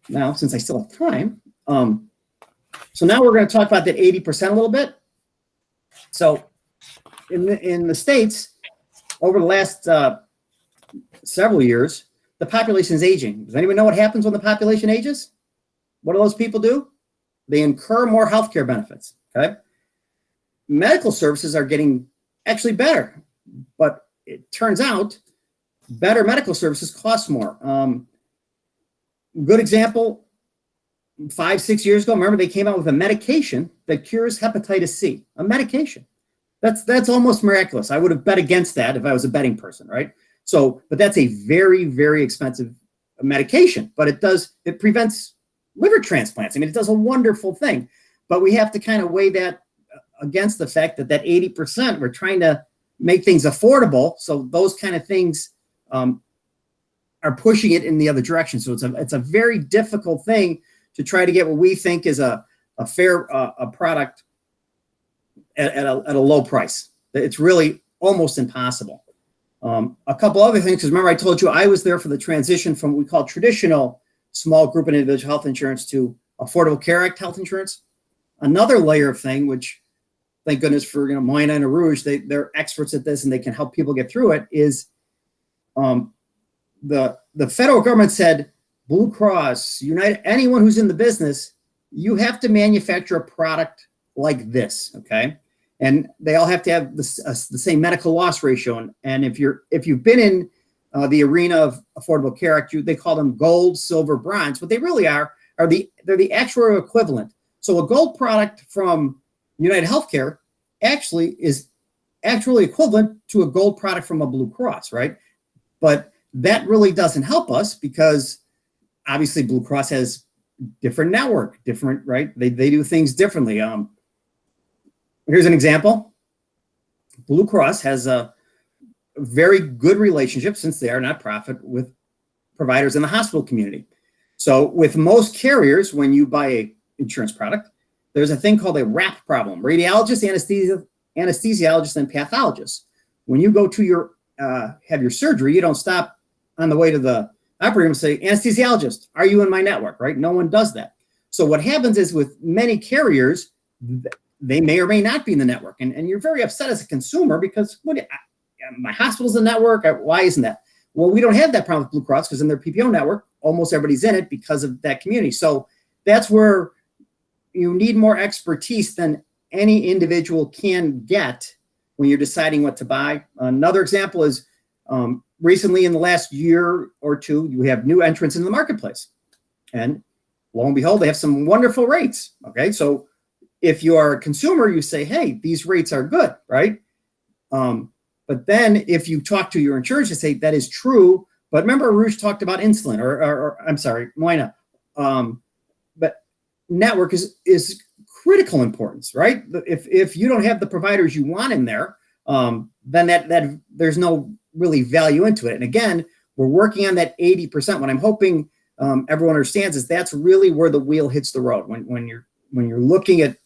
Now, since I still have time, so now we're going to talk about that 80% a little bit. So in the States, over the last several years, the population is aging. Does anyone know what happens when the population ages? What do those people do? They incur more healthcare benefits, okay? Medical services are getting actually better, but it turns out better medical services cost more. Good example, 5-6 years ago, remember they came out with a medication that cures hepatitis C, a medication. That's almost miraculous. I would have bet against that if I was a betting person, right? So, but that's a very, very expensive medication, but it prevents liver transplants. I mean, it does a wonderful thing, but we have to kind of weigh that against the fact that 80%, we're trying to make things affordable. So those kind of things are pushing it in the other direction. So it's a very difficult thing to try to get what we think is a fair product at a low price. It's really almost impossible. A couple other things, because remember I told you I was there for the transition from what we call traditional small group and individual health insurance to Affordable Care Act health insurance. Another layer of thing, which thank goodness for Moina and Aruj, they're experts at this and they can help people get through it, is the federal government said, Blue Cross, United, anyone who's in the business, you have to manufacture a product like this, okay? And they all have to have the same medical loss ratio. And if you've been in the arena of Affordable Care Act, they call them gold, silver, bronze. What they really are they're the actuarial equivalent. So a gold product from United Healthcare actually is actually equivalent to a gold product from a Blue Cross, right? But that really doesn't help us because obviously Blue Cross has different network, different, right? They do things differently. Here's an example. Blue Cross has a very good relationship, since they are not profit, with providers in the hospital community. So with most carriers, when you buy a insurance product, there's a thing called a RAP problem: radiologist, anesthesiologist, and pathologist. When you go to have your surgery, you don't stop on the way to the operating room and say, anesthesiologist, are you in my network, right? No one does that. So what happens is with many carriers, they may or may not be in the network. And you're very upset as a consumer because my hospital's in the network. Why isn't that? Well, we don't have that problem with Blue Cross because in their PPO network, almost everybody's in it because of that community. So that's where you need more expertise than any individual can get when you're deciding what to buy. Another example is recently in the last year or two, you have new entrants in the marketplace. And lo and behold, they have some wonderful rates. Okay, so if you are a consumer, you say, hey, these rates are good, right? But then if you talk to your insurance, you say that is true. But remember, Aruj talked about insulin, or I'm sorry, Moina. But network is critical importance, right? If you don't have the providers you want in there, then that there's no really value into it. And again, we're working on that 80%. What I'm hoping everyone understands is that's really where the wheel hits the road. When you're looking at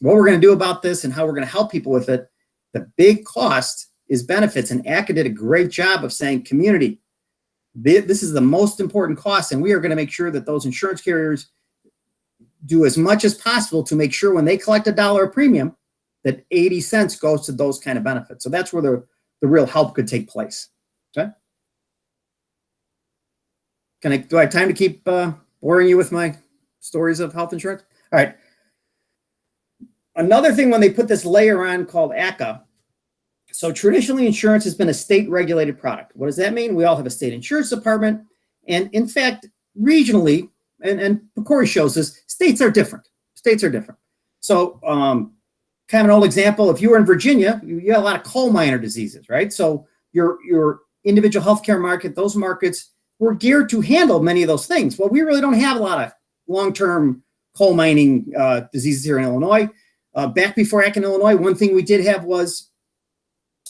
what we're going to do about this and how we're going to help people with it, the big cost is benefits. And ACA did a great job of saying, community, this is the most important cost, and we are going to make sure that those insurance carriers do as much as possible to make sure when they collect $1 of premium, that 80 cents goes to those kind of benefits. So that's where the real help could take place. Okay. Do I have time to keep boring you with my stories of health insurance? All right. Another thing when they put this layer on called ACA, so traditionally insurance has been a state regulated product. What does that mean? We all have a state insurance department. And in fact, regionally, and PCORI shows this, states are different. States are different. So kind of an old example, if you were in Virginia, you had a lot of coal miner diseases, right? So your individual healthcare market, those markets were geared to handle many of those things. Well, we really don't have a lot of long-term coal mining diseases here in Illinois. Back before ACA in Illinois, one thing we did have was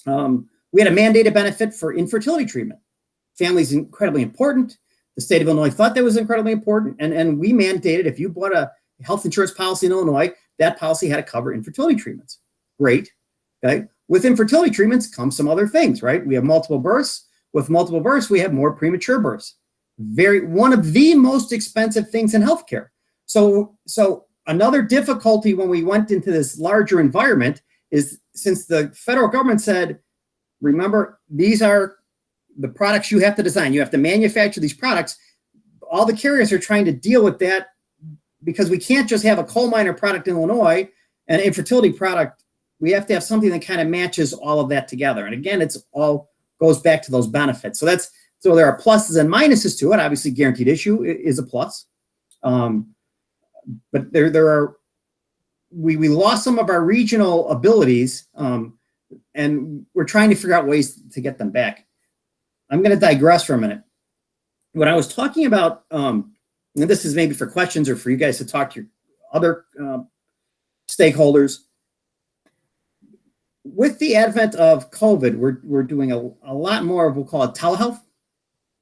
we had a mandated benefit for infertility treatment. Family is incredibly important. The state of Illinois thought that was incredibly important. And we mandated if you bought a health insurance policy in Illinois, that policy had to cover infertility treatments. Great. Okay. With infertility treatments come some other things, right? We have multiple births. With multiple births, we have more premature births. One of the most expensive things in healthcare. So another difficulty when we went into this larger environment is since the federal government said, remember, these are the products you have to design. You have to manufacture these products. All the carriers are trying to deal with that because we can't just have a coal miner product in Illinois and an infertility product. We have to have something that kind of matches all of that together. And again, it's all goes back to those benefits. So there are pluses and minuses to it. Obviously, guaranteed issue is a plus. But we lost some of our regional abilities, and we're trying to figure out ways to get them back. I'm going to digress for a minute. When I was talking about, and this is maybe for questions or for you guys to talk to your other stakeholders, with the advent of COVID, we're doing a lot more of what we'll call it telehealth.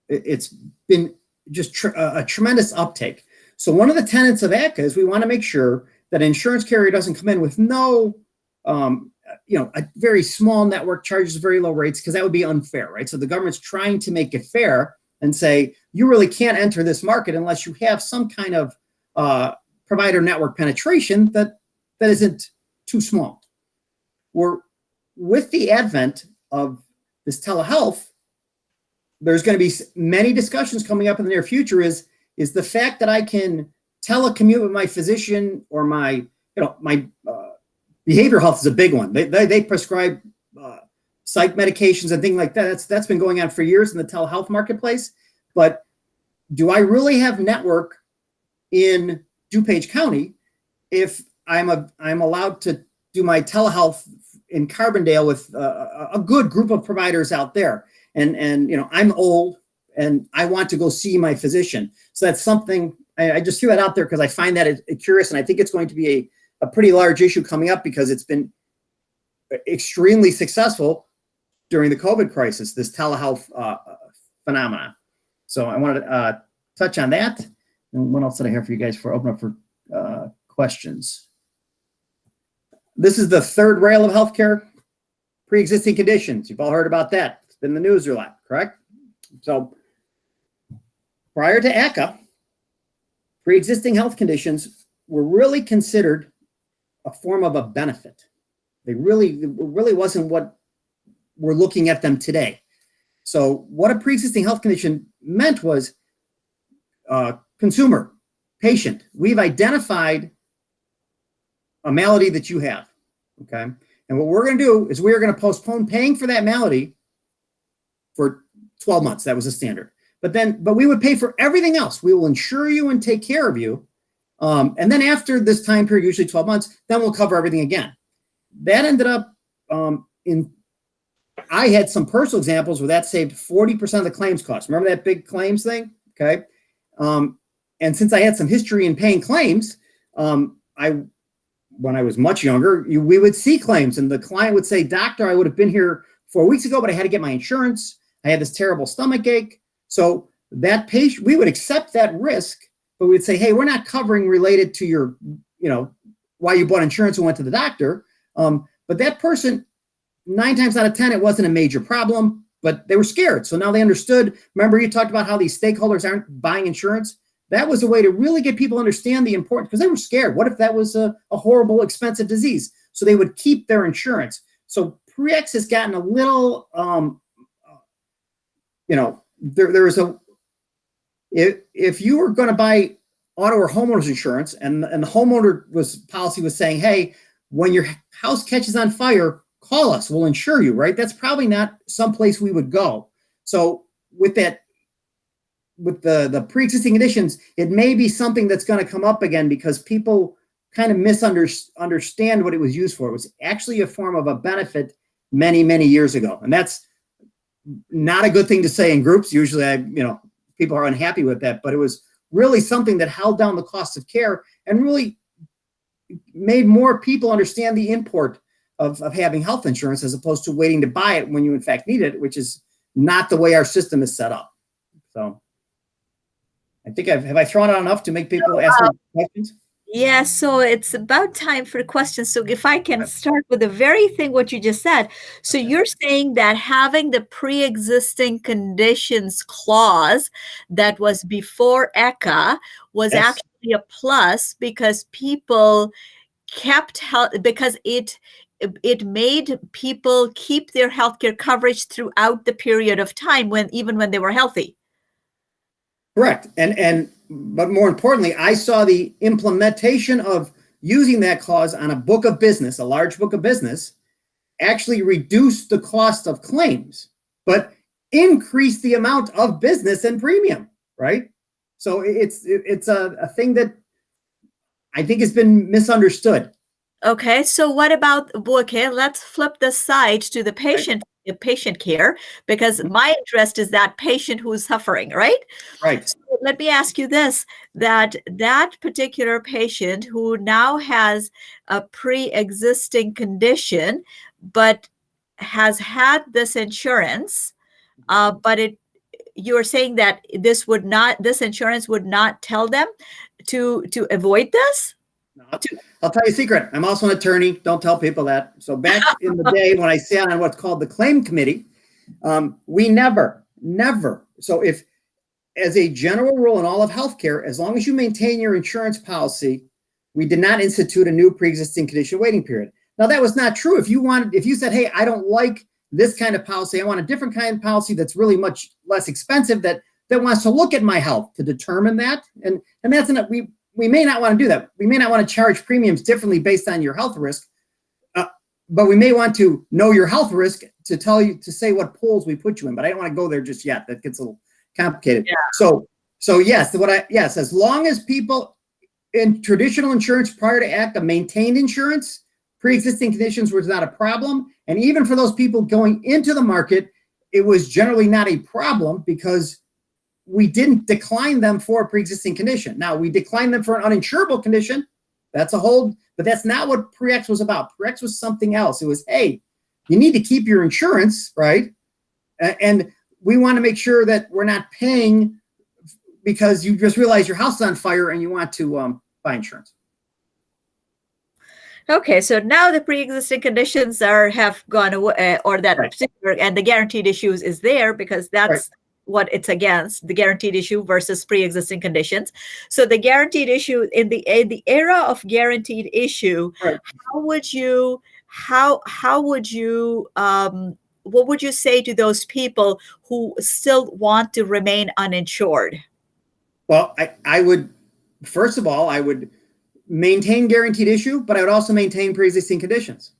It's been just a tremendous uptake. So one of the tenets of ACA is we want to make sure that an insurance carrier doesn't come in with no a very small network charges very low rates, because that would be unfair, right? So the government's trying to make it fair and say, you really can't enter this market unless you have some kind of provider network penetration that isn't too small. With the advent of this telehealth, there's going to be many discussions coming up in the near future is the fact that I can telecommute with my physician, or my behavioral health is a big one. They prescribe psych medications and things like that. That's been going on for years in the telehealth marketplace. But do I really have network in DuPage County if I'm allowed to do my telehealth in Carbondale with a good group of providers out there? And I'm old and I want to go see my physician. So that's something I just threw that out there because I find that curious, and I think it's going to be a pretty large issue coming up, because it's been extremely successful during the COVID crisis, this telehealth phenomena. So I wanted to touch on that. And what else did I have for you guys before I open up for questions? This is the third rail of healthcare, pre-existing conditions. You've all heard about that. It's been in the news a lot, correct? So prior to ACA, pre-existing health conditions were really considered a form of a benefit. It really wasn't what we're looking at them today. So what a pre-existing health condition meant was consumer, patient. We've identified a malady that you have, okay? And what we're going to do is we're going to postpone paying for that malady for 12 months. That was the standard. But we would pay for everything else. We will insure you and take care of you. And then after this time period, usually 12 months, then we'll cover everything again. That ended up I had some personal examples where that saved 40% of the claims cost. Remember that big claims thing? Okay. And since I had some history in paying claims, when I was much younger, we would see claims and the client would say, doctor, I would have been here 4 weeks ago, but I had to get my insurance. I had this terrible stomach ache. So that patient, we would accept that risk, but we'd say, hey, we're not covering related to your, why you bought insurance and went to the doctor. But that person, 9 times out of 10, it wasn't a major problem, but they were scared. So now they understood. Remember, you talked about how these stakeholders aren't buying insurance. That was a way to really get people to understand the importance, because they were scared. What if that was a horrible, expensive disease? So they would keep their insurance. So pre-X has gotten a little, there is if you were going to buy auto or homeowners insurance and the homeowner policy was saying, hey, when your house catches on fire, call us, we'll insure you, right? That's probably not someplace we would go. So with that, with the pre-existing conditions, it may be something that's going to come up again because people kind of misunderstand what it was used for. It was actually a form of a benefit many, many years ago. And that's not a good thing to say in groups. Usually, people are unhappy with that, but it was really something that held down the cost of care and really made more people understand the import of having health insurance as opposed to waiting to buy it when you in fact need it, which is not the way our system is set up. So I think have I thrown out enough to make people ask me questions? Yeah, so it's about time for questions. So if I can start with the very thing what you just said. So you're saying that having the pre-existing conditions clause that was before ECA was actually a plus because people kept health, because it made people keep their healthcare coverage throughout the period of time even when they were healthy. Correct. But more importantly, I saw the implementation of using that clause on a book of business, a large book of business, actually reduce the cost of claims, but increase the amount of business and premium, right? So it's a thing that I think has been misunderstood. Okay, so what about, let's flip the side to the patient, patient care, because my interest is that patient who's suffering, right? Right. So let me ask you this, that particular patient who now has a pre-existing condition, but has had this insurance, but you're saying that this insurance would not tell them to avoid this? I'll tell you a secret. I'm also an attorney. Don't tell people that. So back in the day when I sat on what's called the claim committee, we never. So if, as a general rule in all of healthcare, as long as you maintain your insurance policy, we did not institute a new pre-existing condition waiting period. Now that was not true. If you said, hey, I don't like this kind of policy, I want a different kind of policy that's really much less expensive, that wants to look at my health to determine that. And that's enough. We may not want to do that. We may not want to charge premiums differently based on your health risk, but we may want to know your health risk to say what pools we put you in. But I don't want to go there just yet. That gets a little complicated. Yeah. So yes, as long as people in traditional insurance prior to ACTA maintained insurance, pre-existing conditions was not a problem. And even for those people going into the market, it was generally not a problem because we didn't decline them for a pre-existing condition. Now, we declined them for an uninsurable condition. But that's not what Pre-X was about. Pre-X was something else. It was, hey, you need to keep your insurance, right? And we want to make sure that we're not paying because you just realize your house is on fire and you want to buy insurance. Okay, so now the pre-existing conditions have gone away, or that right. particular, and the guaranteed issues is there because that's right. what it's against, the guaranteed issue versus pre-existing conditions. So the guaranteed issue in the era of guaranteed issue, right. What would you say to those people who still want to remain uninsured? Well, I would, first of all, I would maintain guaranteed issue, but I would also maintain pre-existing conditions.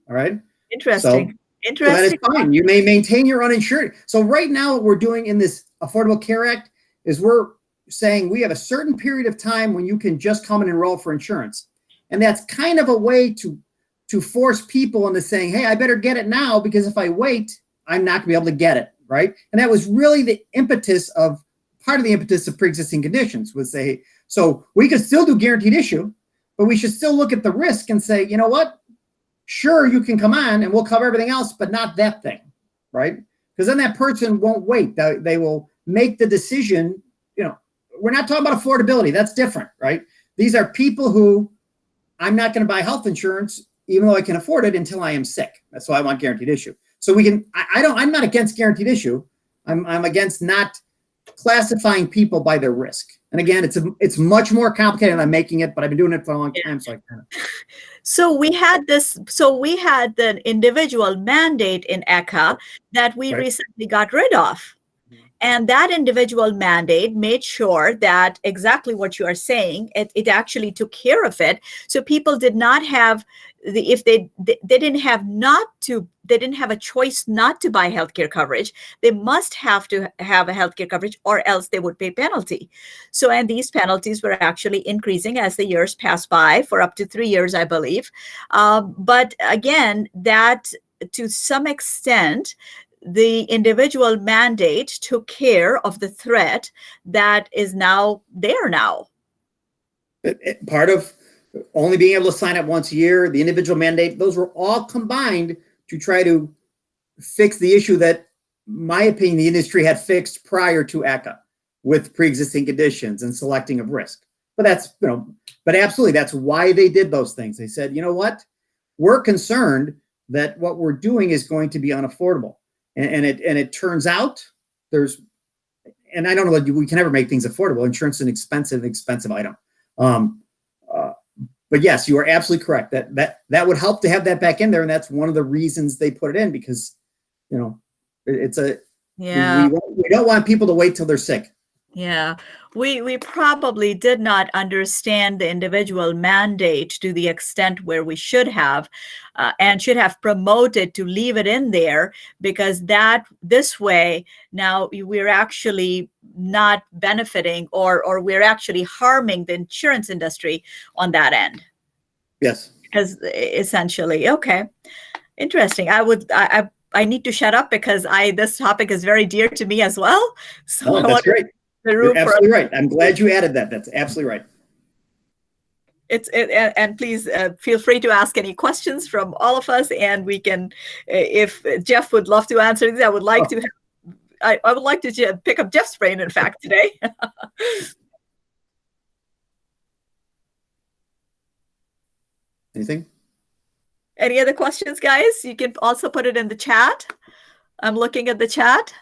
All right. Interesting. So that is fine. You may maintain your uninsured. So right now what we're doing in this Affordable Care Act is we're saying we have a certain period of time when you can just come and enroll for insurance. And that's kind of a way to force people into saying, hey, I better get it now because if I wait, I'm not gonna be able to get it, right? And that was really the part of the impetus of pre-existing conditions was say, so we could still do guaranteed issue, but we should still look at the risk and say, you know what? Sure, you can come on and we'll cover everything else, but not that thing, right? Because then that person won't wait. They will make the decision. You know, we're not talking about affordability. That's different, right? These are people who I'm not going to buy health insurance, even though I can afford it until I am sick. That's why I want guaranteed issue. So we can, I'm not against guaranteed issue. I'm against not classifying people by their risk. And again, it's much more complicated than I'm making it, but I've been doing it for a long time, so I kind of. So we had the individual mandate in ECHA that we right. recently got rid of. And that individual mandate made sure that exactly what you are saying, it actually took care of it. So people did not have if they didn't have a choice not to buy healthcare coverage. They must have to have a healthcare coverage or else they would pay penalty. So, and these penalties were actually increasing as the years passed by for up to 3 years, I believe. But again, that to some extent, the individual mandate took care of the threat that is now there now. Part of only being able to sign up once a year, the individual mandate, those were all combined to try to fix the issue that, in my opinion, the industry had fixed prior to ACA with pre-existing conditions and selecting of risk. But that's, but absolutely, that's why they did those things. They said, you know what, we're concerned that what we're doing is going to be unaffordable. And it turns out and I don't know that we can never make things affordable. Insurance is an expensive item. But yes, you are absolutely correct. That would help to have that back in there, and that's one of the reasons they put it in because, it's a yeah. We don't want people to wait till they're sick. Yeah, we probably did not understand the individual mandate to the extent where we should have, and should have promoted to leave it in there because this way now we're actually not benefiting or we're actually harming the insurance industry on that end. Yes. Because essentially, okay, interesting. I need to shut up because this topic is very dear to me as well. So that's great. You're absolutely right. I'm glad you added that. That's absolutely right. And please feel free to ask any questions from all of us, and we can. If Jeff would love to answer these, I would like to. I would like to pick up Jeff's brain. In fact, today. Anything? Any other questions, guys? You can also put it in the chat. I'm looking at the chat.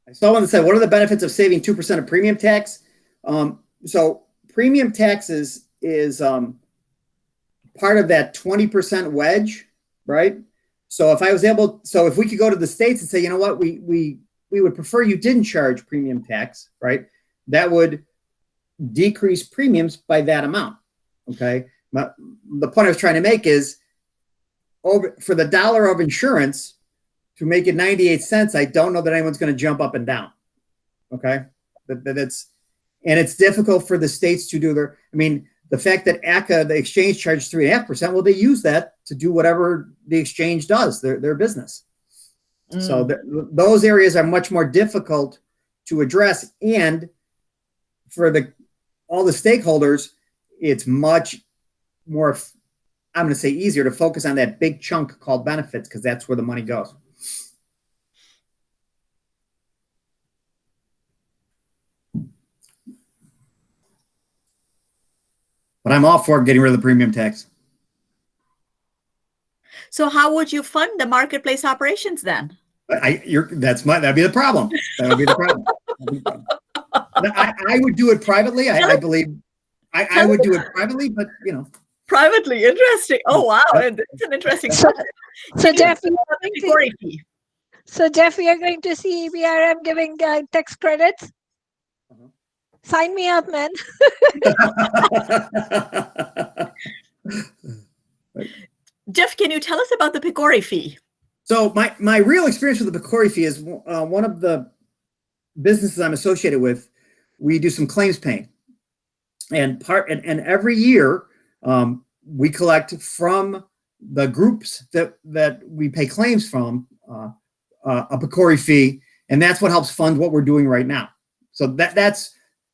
I saw one that said, what are the benefits of saving 2% of premium tax? So premium taxes is part of that 20% wedge, right? So if we could go to the states and say, you know what, we would prefer you didn't charge premium tax, right? That would decrease premiums by that amount, okay? But the point I was trying to make is, for the dollar of insurance, to make it 98 cents, I don't know that anyone's going to jump up and down, okay? It's difficult for the states to do the fact that ACA, the exchange, charged 3.5%, well, they use that to do whatever the exchange does, their business. So those areas are much more difficult to address. And for all the stakeholders, it's much more, I'm going to say, easier to focus on that big chunk called benefits, because that's where the money goes. But I'm all for getting rid of the premium tax. So how would you fund the marketplace operations then? That'd be the problem. That would be the problem. I would do it privately. I believe I would do it privately, but Privately, interesting. Oh wow, it's an interesting. So Jeff, we are going to see EBRM giving tax credits. Sign me up, man. Jeff, can you tell us about the PCORI fee? So my real experience with the PCORI fee is one of the businesses I'm associated with. We do some claims paying, and every year we collect from the groups that we pay claims from a PCORI fee, and that's what helps fund what we're doing right now. So that's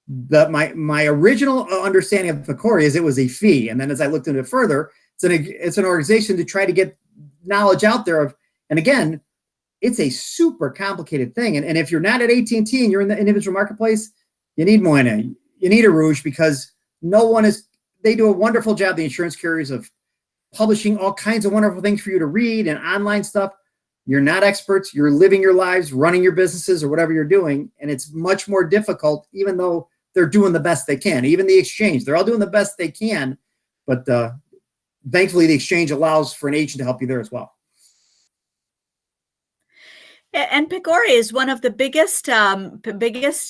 my original understanding of PCORI is it was a fee, and then as I looked into it further, it's an organization to try to get knowledge out there of, and again, it's a super complicated thing. And if you're not at AT&T and you're in the individual marketplace, you need Moina, you need a Rouge, because they do a wonderful job, the insurance carriers, of publishing all kinds of wonderful things for you to read and online stuff. You're not experts. You're living your lives, running your businesses or whatever you're doing. And it's much more difficult, even though they're doing the best they can. Even the exchange, they're all doing the best they can. But thankfully, the exchange allows for an agent to help you there as well. And PCORI is one of the biggest interests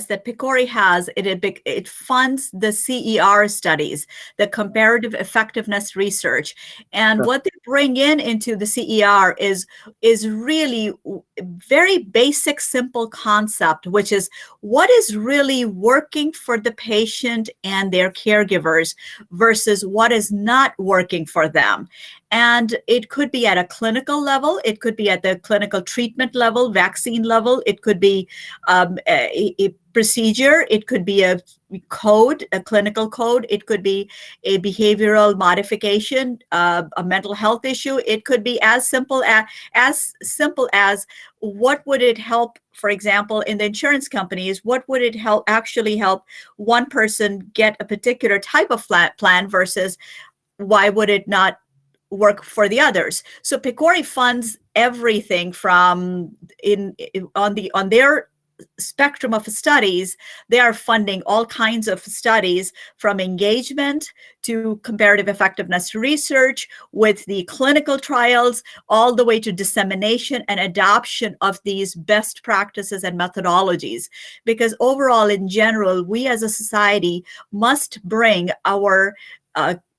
that PCORI has. It funds the CER studies, the comparative effectiveness research, and what they bring into the CER is really very basic, simple concept, which is what is really working for the patient and their caregivers versus what is not working for them. And it could be at a clinical level, it could be at the clinical treatment level, vaccine level, it could be a procedure, it could be a code, a clinical code, it could be a behavioral modification, a mental health issue, it could be as simple as what would it help, for example, in the insurance companies, what would it actually help one person get a particular type of plan versus why would it not work for the others. So PCORI funds everything from on their spectrum of studies. They are funding all kinds of studies, from engagement to comparative effectiveness research with the clinical trials, all the way to dissemination and adoption of these best practices and methodologies. Because overall, in general, we as a society must bring our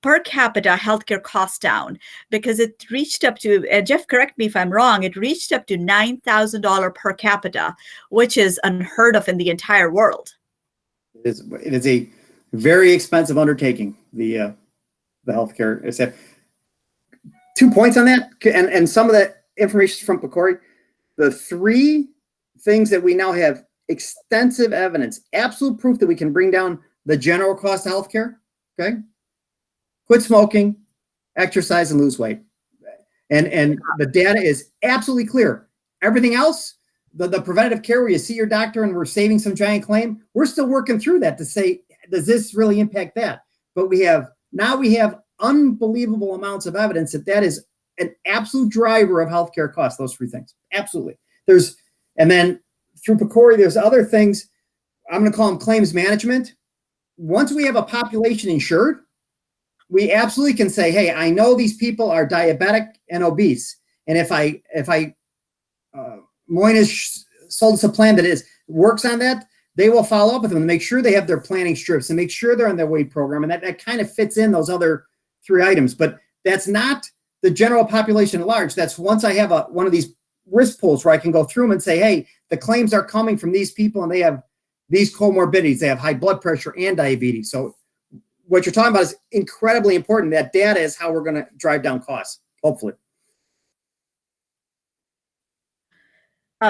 per capita healthcare costs down, because it reached up to, and Jeff, correct me if I'm wrong, it reached up to $9,000 per capita, which is unheard of in the entire world. It is a very expensive undertaking, the healthcare. 2 points on that, and some of that information is from PCORI. The 3 things that we now have extensive evidence, absolute proof that we can bring down the general cost of healthcare, okay? Quit smoking, exercise, and lose weight. And the data is absolutely clear. Everything else, the preventative care where you see your doctor and we're saving some giant claim, we're still working through that to say, does this really impact that? But we have unbelievable amounts of evidence that is an absolute driver of healthcare costs, those three things. Absolutely. And then through PCORI, there's other things, I'm going to call them claims management. Once we have a population insured, we absolutely can say, hey, I know these people are diabetic and obese. And if Moynihan sold us a plan that works on that, they will follow up with them and make sure they have their planning strips and make sure they're on their weight program. And that kind of fits in those other three items. But that's not the general population at large. That's once I have one of these risk pools where I can go through them and say, hey, the claims are coming from these people and they have these comorbidities. They have high blood pressure and diabetes. So what you're talking about is incredibly important. That data is how we're going to drive down costs, hopefully.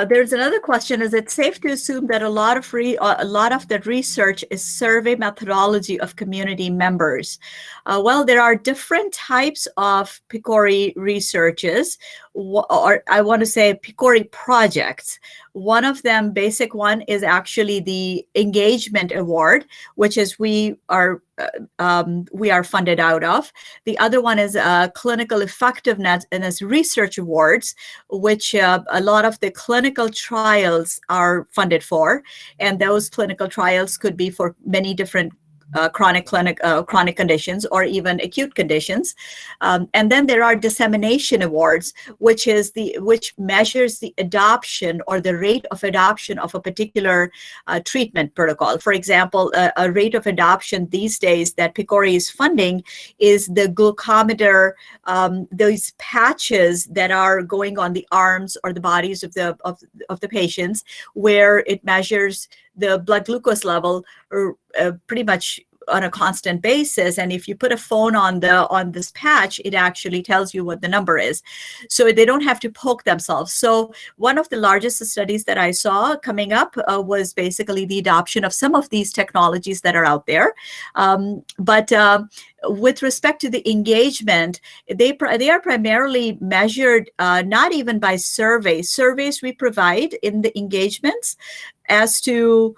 There's another question. Is it safe to assume that a lot of the research is survey methodology of community members? Well, there are different types of PCORI researches, or I want to say PCORI projects. One of them, basic one, is actually the engagement award, which is we are funded out of. The other one is clinical effectiveness research awards, which a lot of the clinical trials are funded for, and those clinical trials could be for many different chronic conditions or even acute conditions. And then there are dissemination awards, which measures the adoption or the rate of adoption of a particular treatment protocol. For example, a rate of adoption these days that PCORI is funding is the glucometer, those patches that are going on the arms or the bodies of the patients, where it measures the blood glucose level pretty much on a constant basis. And if you put a phone on this patch, it actually tells you what the number is. So they don't have to poke themselves. So one of the largest studies that I saw coming up was basically the adoption of some of these technologies that are out there. But with respect to the engagement, they are primarily measured not even by surveys. Surveys we provide in the engagements as to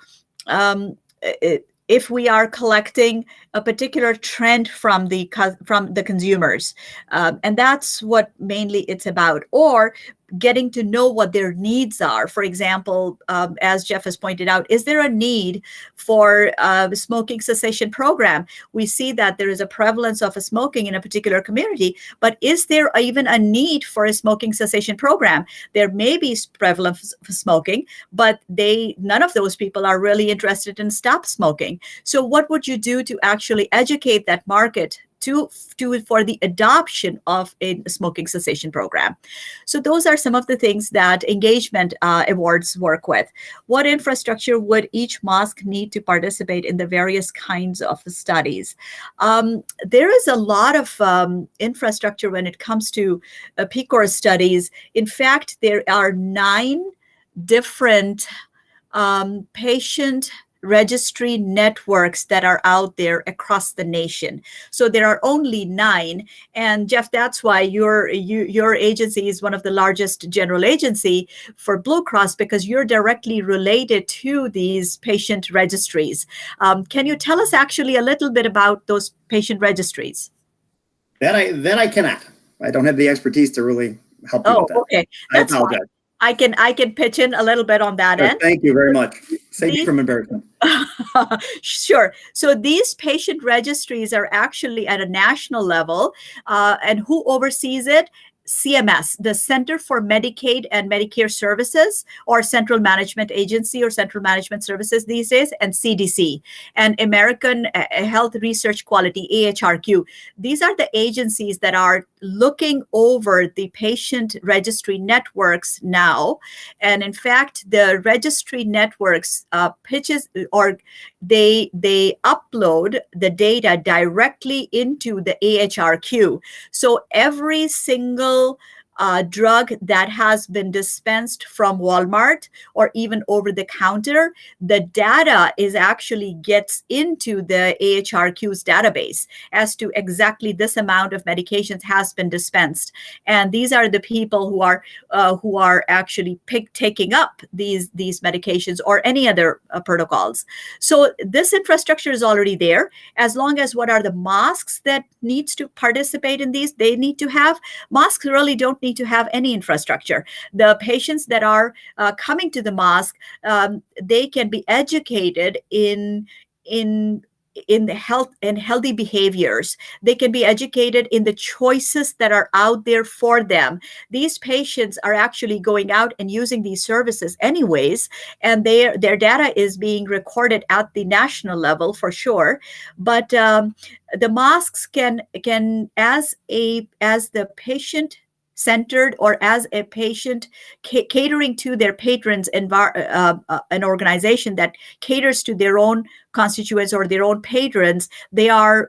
if we are collecting a particular trend from the consumers, and that's what mainly it's about, or getting to know what their needs are. For example, as Jeff has pointed out, is there a need for a smoking cessation program? We see that there is a prevalence of smoking in a particular community, but is there even a need for a smoking cessation program? There may be prevalence for smoking, but none of those people are really interested in stop smoking. So what would you do to actually educate that market for the adoption of a smoking cessation program? So those are some of the things that engagement awards work with. What infrastructure would each mosque need to participate in the various kinds of studies? There is a lot of infrastructure when it comes to PCORI studies. In fact, there are 9 different patient registry networks that are out there across the nation. So there are only 9. And Jeff, that's why your agency is one of the largest general agency for Blue Cross, because you're directly related to these patient registries. Can you tell us actually a little bit about those patient registries? That I cannot. I don't have the expertise to really help you with that. Okay. That's fine. I can pitch in a little bit on that end. Thank you very much. Save me from embarrassment. Sure. So these patient registries are actually at a national level, and who oversees it? CMS, the Center for Medicaid and Medicare Services, or Central Management Agency, or Central Management Services these days, and CDC, and American Health Research Quality, AHRQ. These are the agencies that are looking over the patient registry networks now. And in fact, the registry networks they upload the data directly into the AHRQ. So every single drug that has been dispensed from Walmart or even over the counter, the data is actually gets into the AHRQ's database as to exactly this amount of medications has been dispensed. And these are the people who are actually taking up these medications or any other protocols. So this infrastructure is already there. As long as what are the mosques that needs to participate in these, they need to have. Mosques really don't need to have any infrastructure. The patients that are coming to the mosque, they can be educated in the health and healthy behaviors. They can be educated in the choices that are out there for them. These patients are actually going out and using these services anyways, and their data is being recorded at the national level for sure. But the mosques can as the patient centered or as a patient catering to their patrons, an organization that caters to their own constituents or their own patrons, their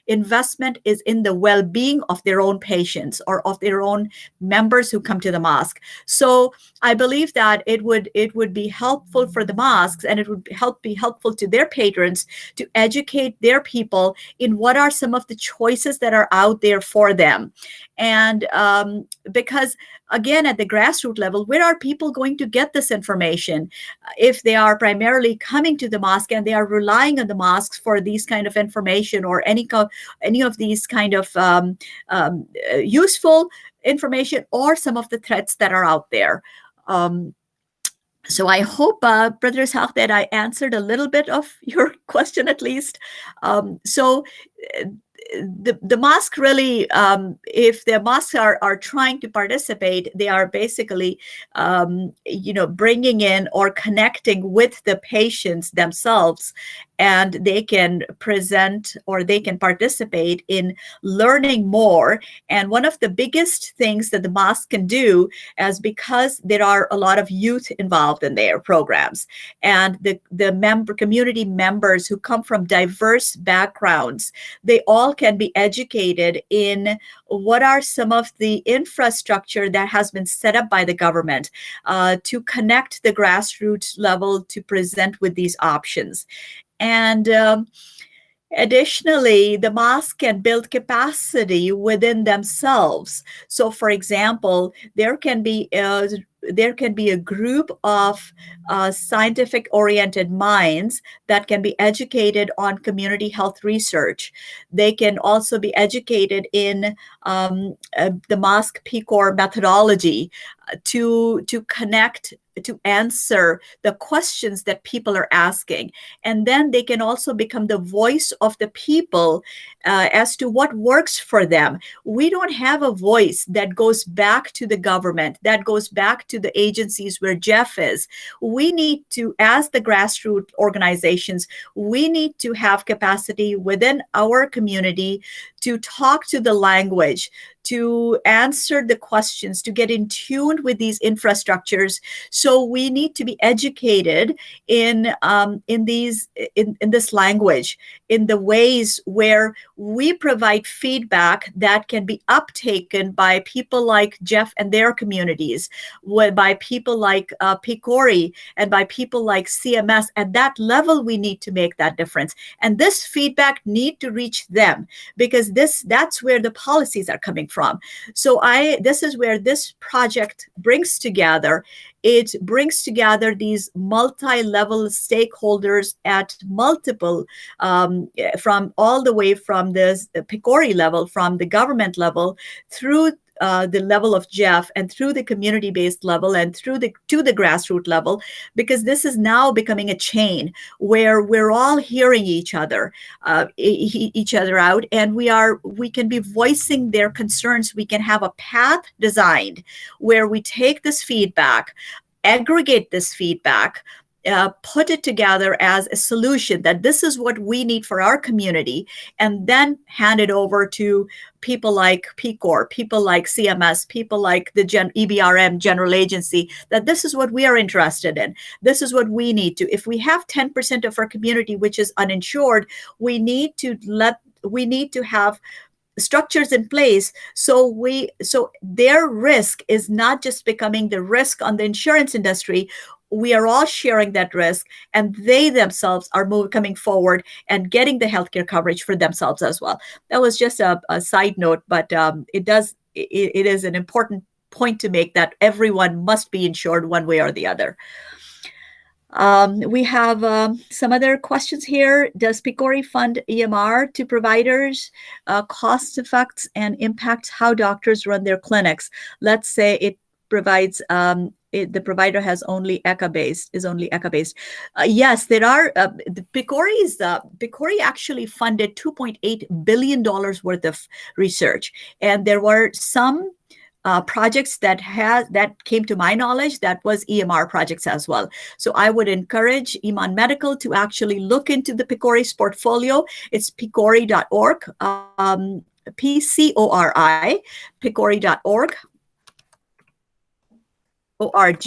investment is in the well-being of their own patients or of their own members who come to the mosque. So I believe that it would be helpful for the mosques, and it would be helpful to their patrons to educate their people in what are some of the choices that are out there for them. And because again, at the grassroots level, where are people going to get this information if they are primarily coming to the mosque and they are relying on the mosques for these kind of information or any of these kind of useful information or some of the threats that are out there. So I hope, Brother Ishaq, that I answered a little bit of your question at least. So the mosque really, if the mosques are trying to participate, they are basically, bringing in or connecting with the patients themselves, and they can present or they can participate in learning more. And one of the biggest things that the mosque can do is because there are a lot of youth involved in their programs, and the community members who come from diverse backgrounds, they all can be educated in what are some of the infrastructure that has been set up by the government to connect the grassroots level to present with these options. And additionally, the mosque can build capacity within themselves. So, for example, there can be a group of scientific-oriented minds that can be educated on community health research. They can also be educated in the mosque PCORI methodology to connect, to answer the questions that people are asking. And then they can also become the voice of the people as to what works for them. We don't have a voice that goes back to the government, that goes back to the agencies where Jeff is. We need to, as the grassroots organizations, we need to have capacity within our community to talk to the language, to answer the questions, to get in tune with these infrastructures. So we need to be educated in this language, in the ways where we provide feedback that can be uptaken by people like Jeff and their communities, by people like PCORI, and by people like CMS. At that level, we need to make that difference. And this feedback need to reach them, because that's where the policies are coming from. So this is where this project brings together. It brings together these multi-level stakeholders at multiple, from all the way from the PCORI level, from the government level, through the level of Jeff, and through the community-based level, and to the grassroots level, because this is now becoming a chain where we're all hearing each other out, and we can be voicing their concerns. We can have a path designed where we take this feedback, aggregate this feedback, put it together as a solution, that this is what we need for our community, and then hand it over to people like PCORI, people like CMS, people like the EBRM general agency, that this is what we are interested in. This is what we need to. If we have 10% of our community which is uninsured, we need to have structures in place so their risk is not just becoming the risk on the insurance industry. We are all sharing that risk, and they themselves are coming forward and getting the healthcare coverage for themselves as well. That was just a side note, but it is an important point to make that everyone must be insured one way or the other. We have some other questions here. Does PCORI fund EMR to providers? Cost effects and impacts how doctors run their clinics. Let's say it provides the provider has only ECHA based. Yes, there are. The PCORI actually funded $2.8 billion worth of research, and there were some projects that came to my knowledge that was EMR projects as well. So I would encourage Iman Medical to actually look into the PCORI's portfolio. It's PCORI.org, PCORI, PCORI.org, ORG.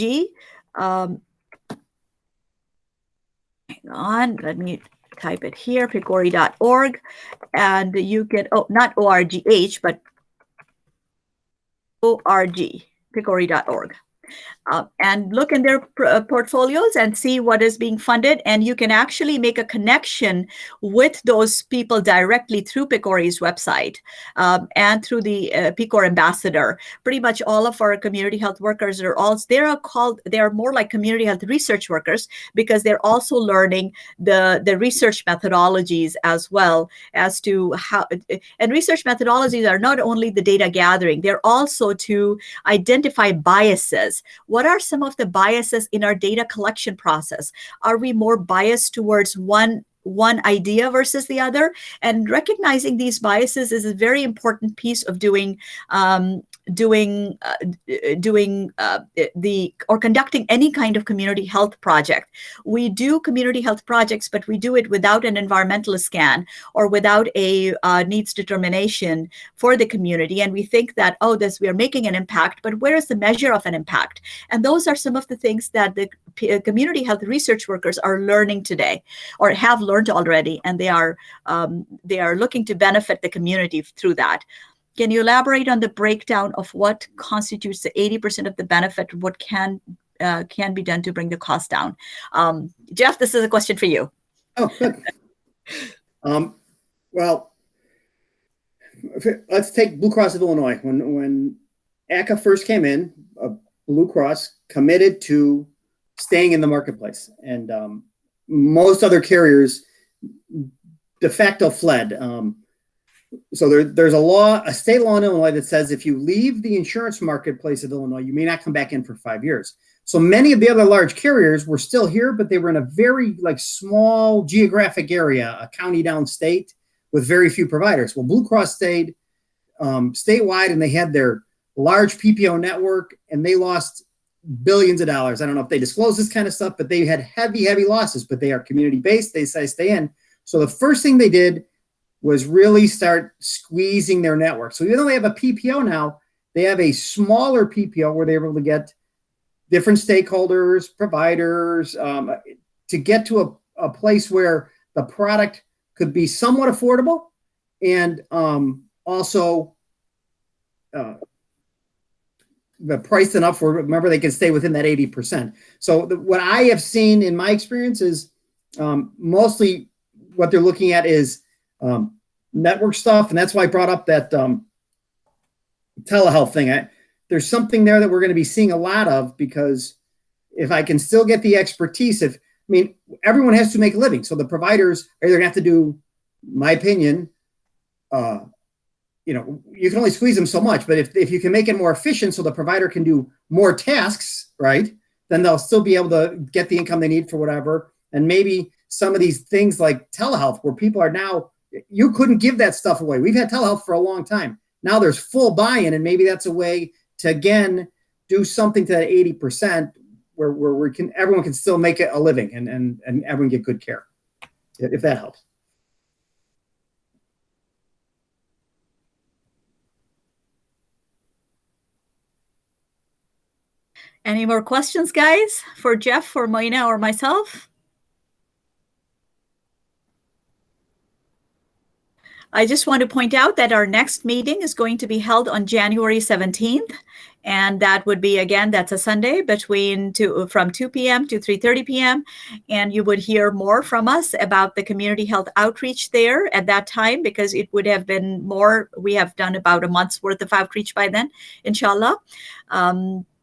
Hang on, let me type it here, PCORI.org, and you get, not ORGH, but ORG, PCORI.org. And look in their portfolios and see what is being funded. And you can actually make a connection with those people directly through PCORI's website and through the PCOR ambassador. Pretty much all of our community health workers they're more like community health research workers, because they're also learning the research methodologies as well as to how, and research methodologies are not only the data gathering, they're also to identify biases. What are some of the biases in our data collection process? Are we more biased towards one idea versus the other? And recognizing these biases is a very important piece of conducting any kind of community health project. We do community health projects, but we do it without an environmental scan or without a needs determination for the community. And we think that, we are making an impact, but where is the measure of an impact? And those are some of the things that the community health research workers are learning today, or have learned already, and they are looking to benefit the community through that. Can you elaborate on the breakdown of what constitutes the 80% of the benefit? What can be done to bring the cost down? Jeff, this is a question for you. Oh, good. Well, let's take Blue Cross of Illinois. When ECHA first came in, Blue Cross committed to staying in the marketplace, and most other carriers de facto fled. So there's a state law in Illinois that says if you leave the insurance marketplace of Illinois, you may not come back in for 5 years. So many of the other large carriers were still here, but they were in a very small geographic area, a county downstate with very few providers. Well, Blue Cross stayed statewide, and they had their large PPO network, and they lost billions of dollars. I don't know if they disclose this kind of stuff, but they had heavy losses, but they are community-based. They say stay in. So the first thing they did was really start squeezing their network. So even though they have a PPO now, they have a smaller PPO where they're able to get different stakeholders, providers, to get to a place where the product could be somewhat affordable and also the price enough for, remember, they can stay within that 80%. So what I have seen in my experience is mostly what they're looking at is network stuff. And that's why I brought up that telehealth thing. There's something there that we're going to be seeing a lot of, because if I can still get the expertise, everyone has to make a living. So the providers are either going to have to do, my opinion, you can only squeeze them so much, but if you can make it more efficient so the provider can do more tasks, right, then they'll still be able to get the income they need for whatever. And maybe some of these things like telehealth, where people are now, you couldn't give that stuff away. We've had telehealth for a long time. Now there's full buy-in, and maybe that's a way to, again, do something to that 80% where everyone can still make it a living and everyone get good care, if that helps. Any more questions, guys, for Jeff, for Moina, or myself? I just want to point out that our next meeting is going to be held on January 17th. And that would be, again, that's a Sunday from 2 p.m. to 3:30 p.m. And you would hear more from us about the community health outreach there at that time, because it would have been more. We have done about a month's worth of outreach by then, inshallah.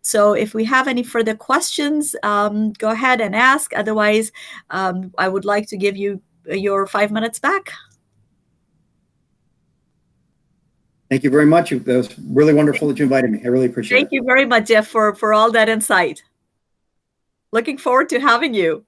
So if we have any further questions, go ahead and ask. Otherwise, I would like to give you your 5 minutes back. Thank you very much. That was really wonderful that you invited me. I really appreciate it. Thank you very much, Jeff, for all that insight. Looking forward to having you.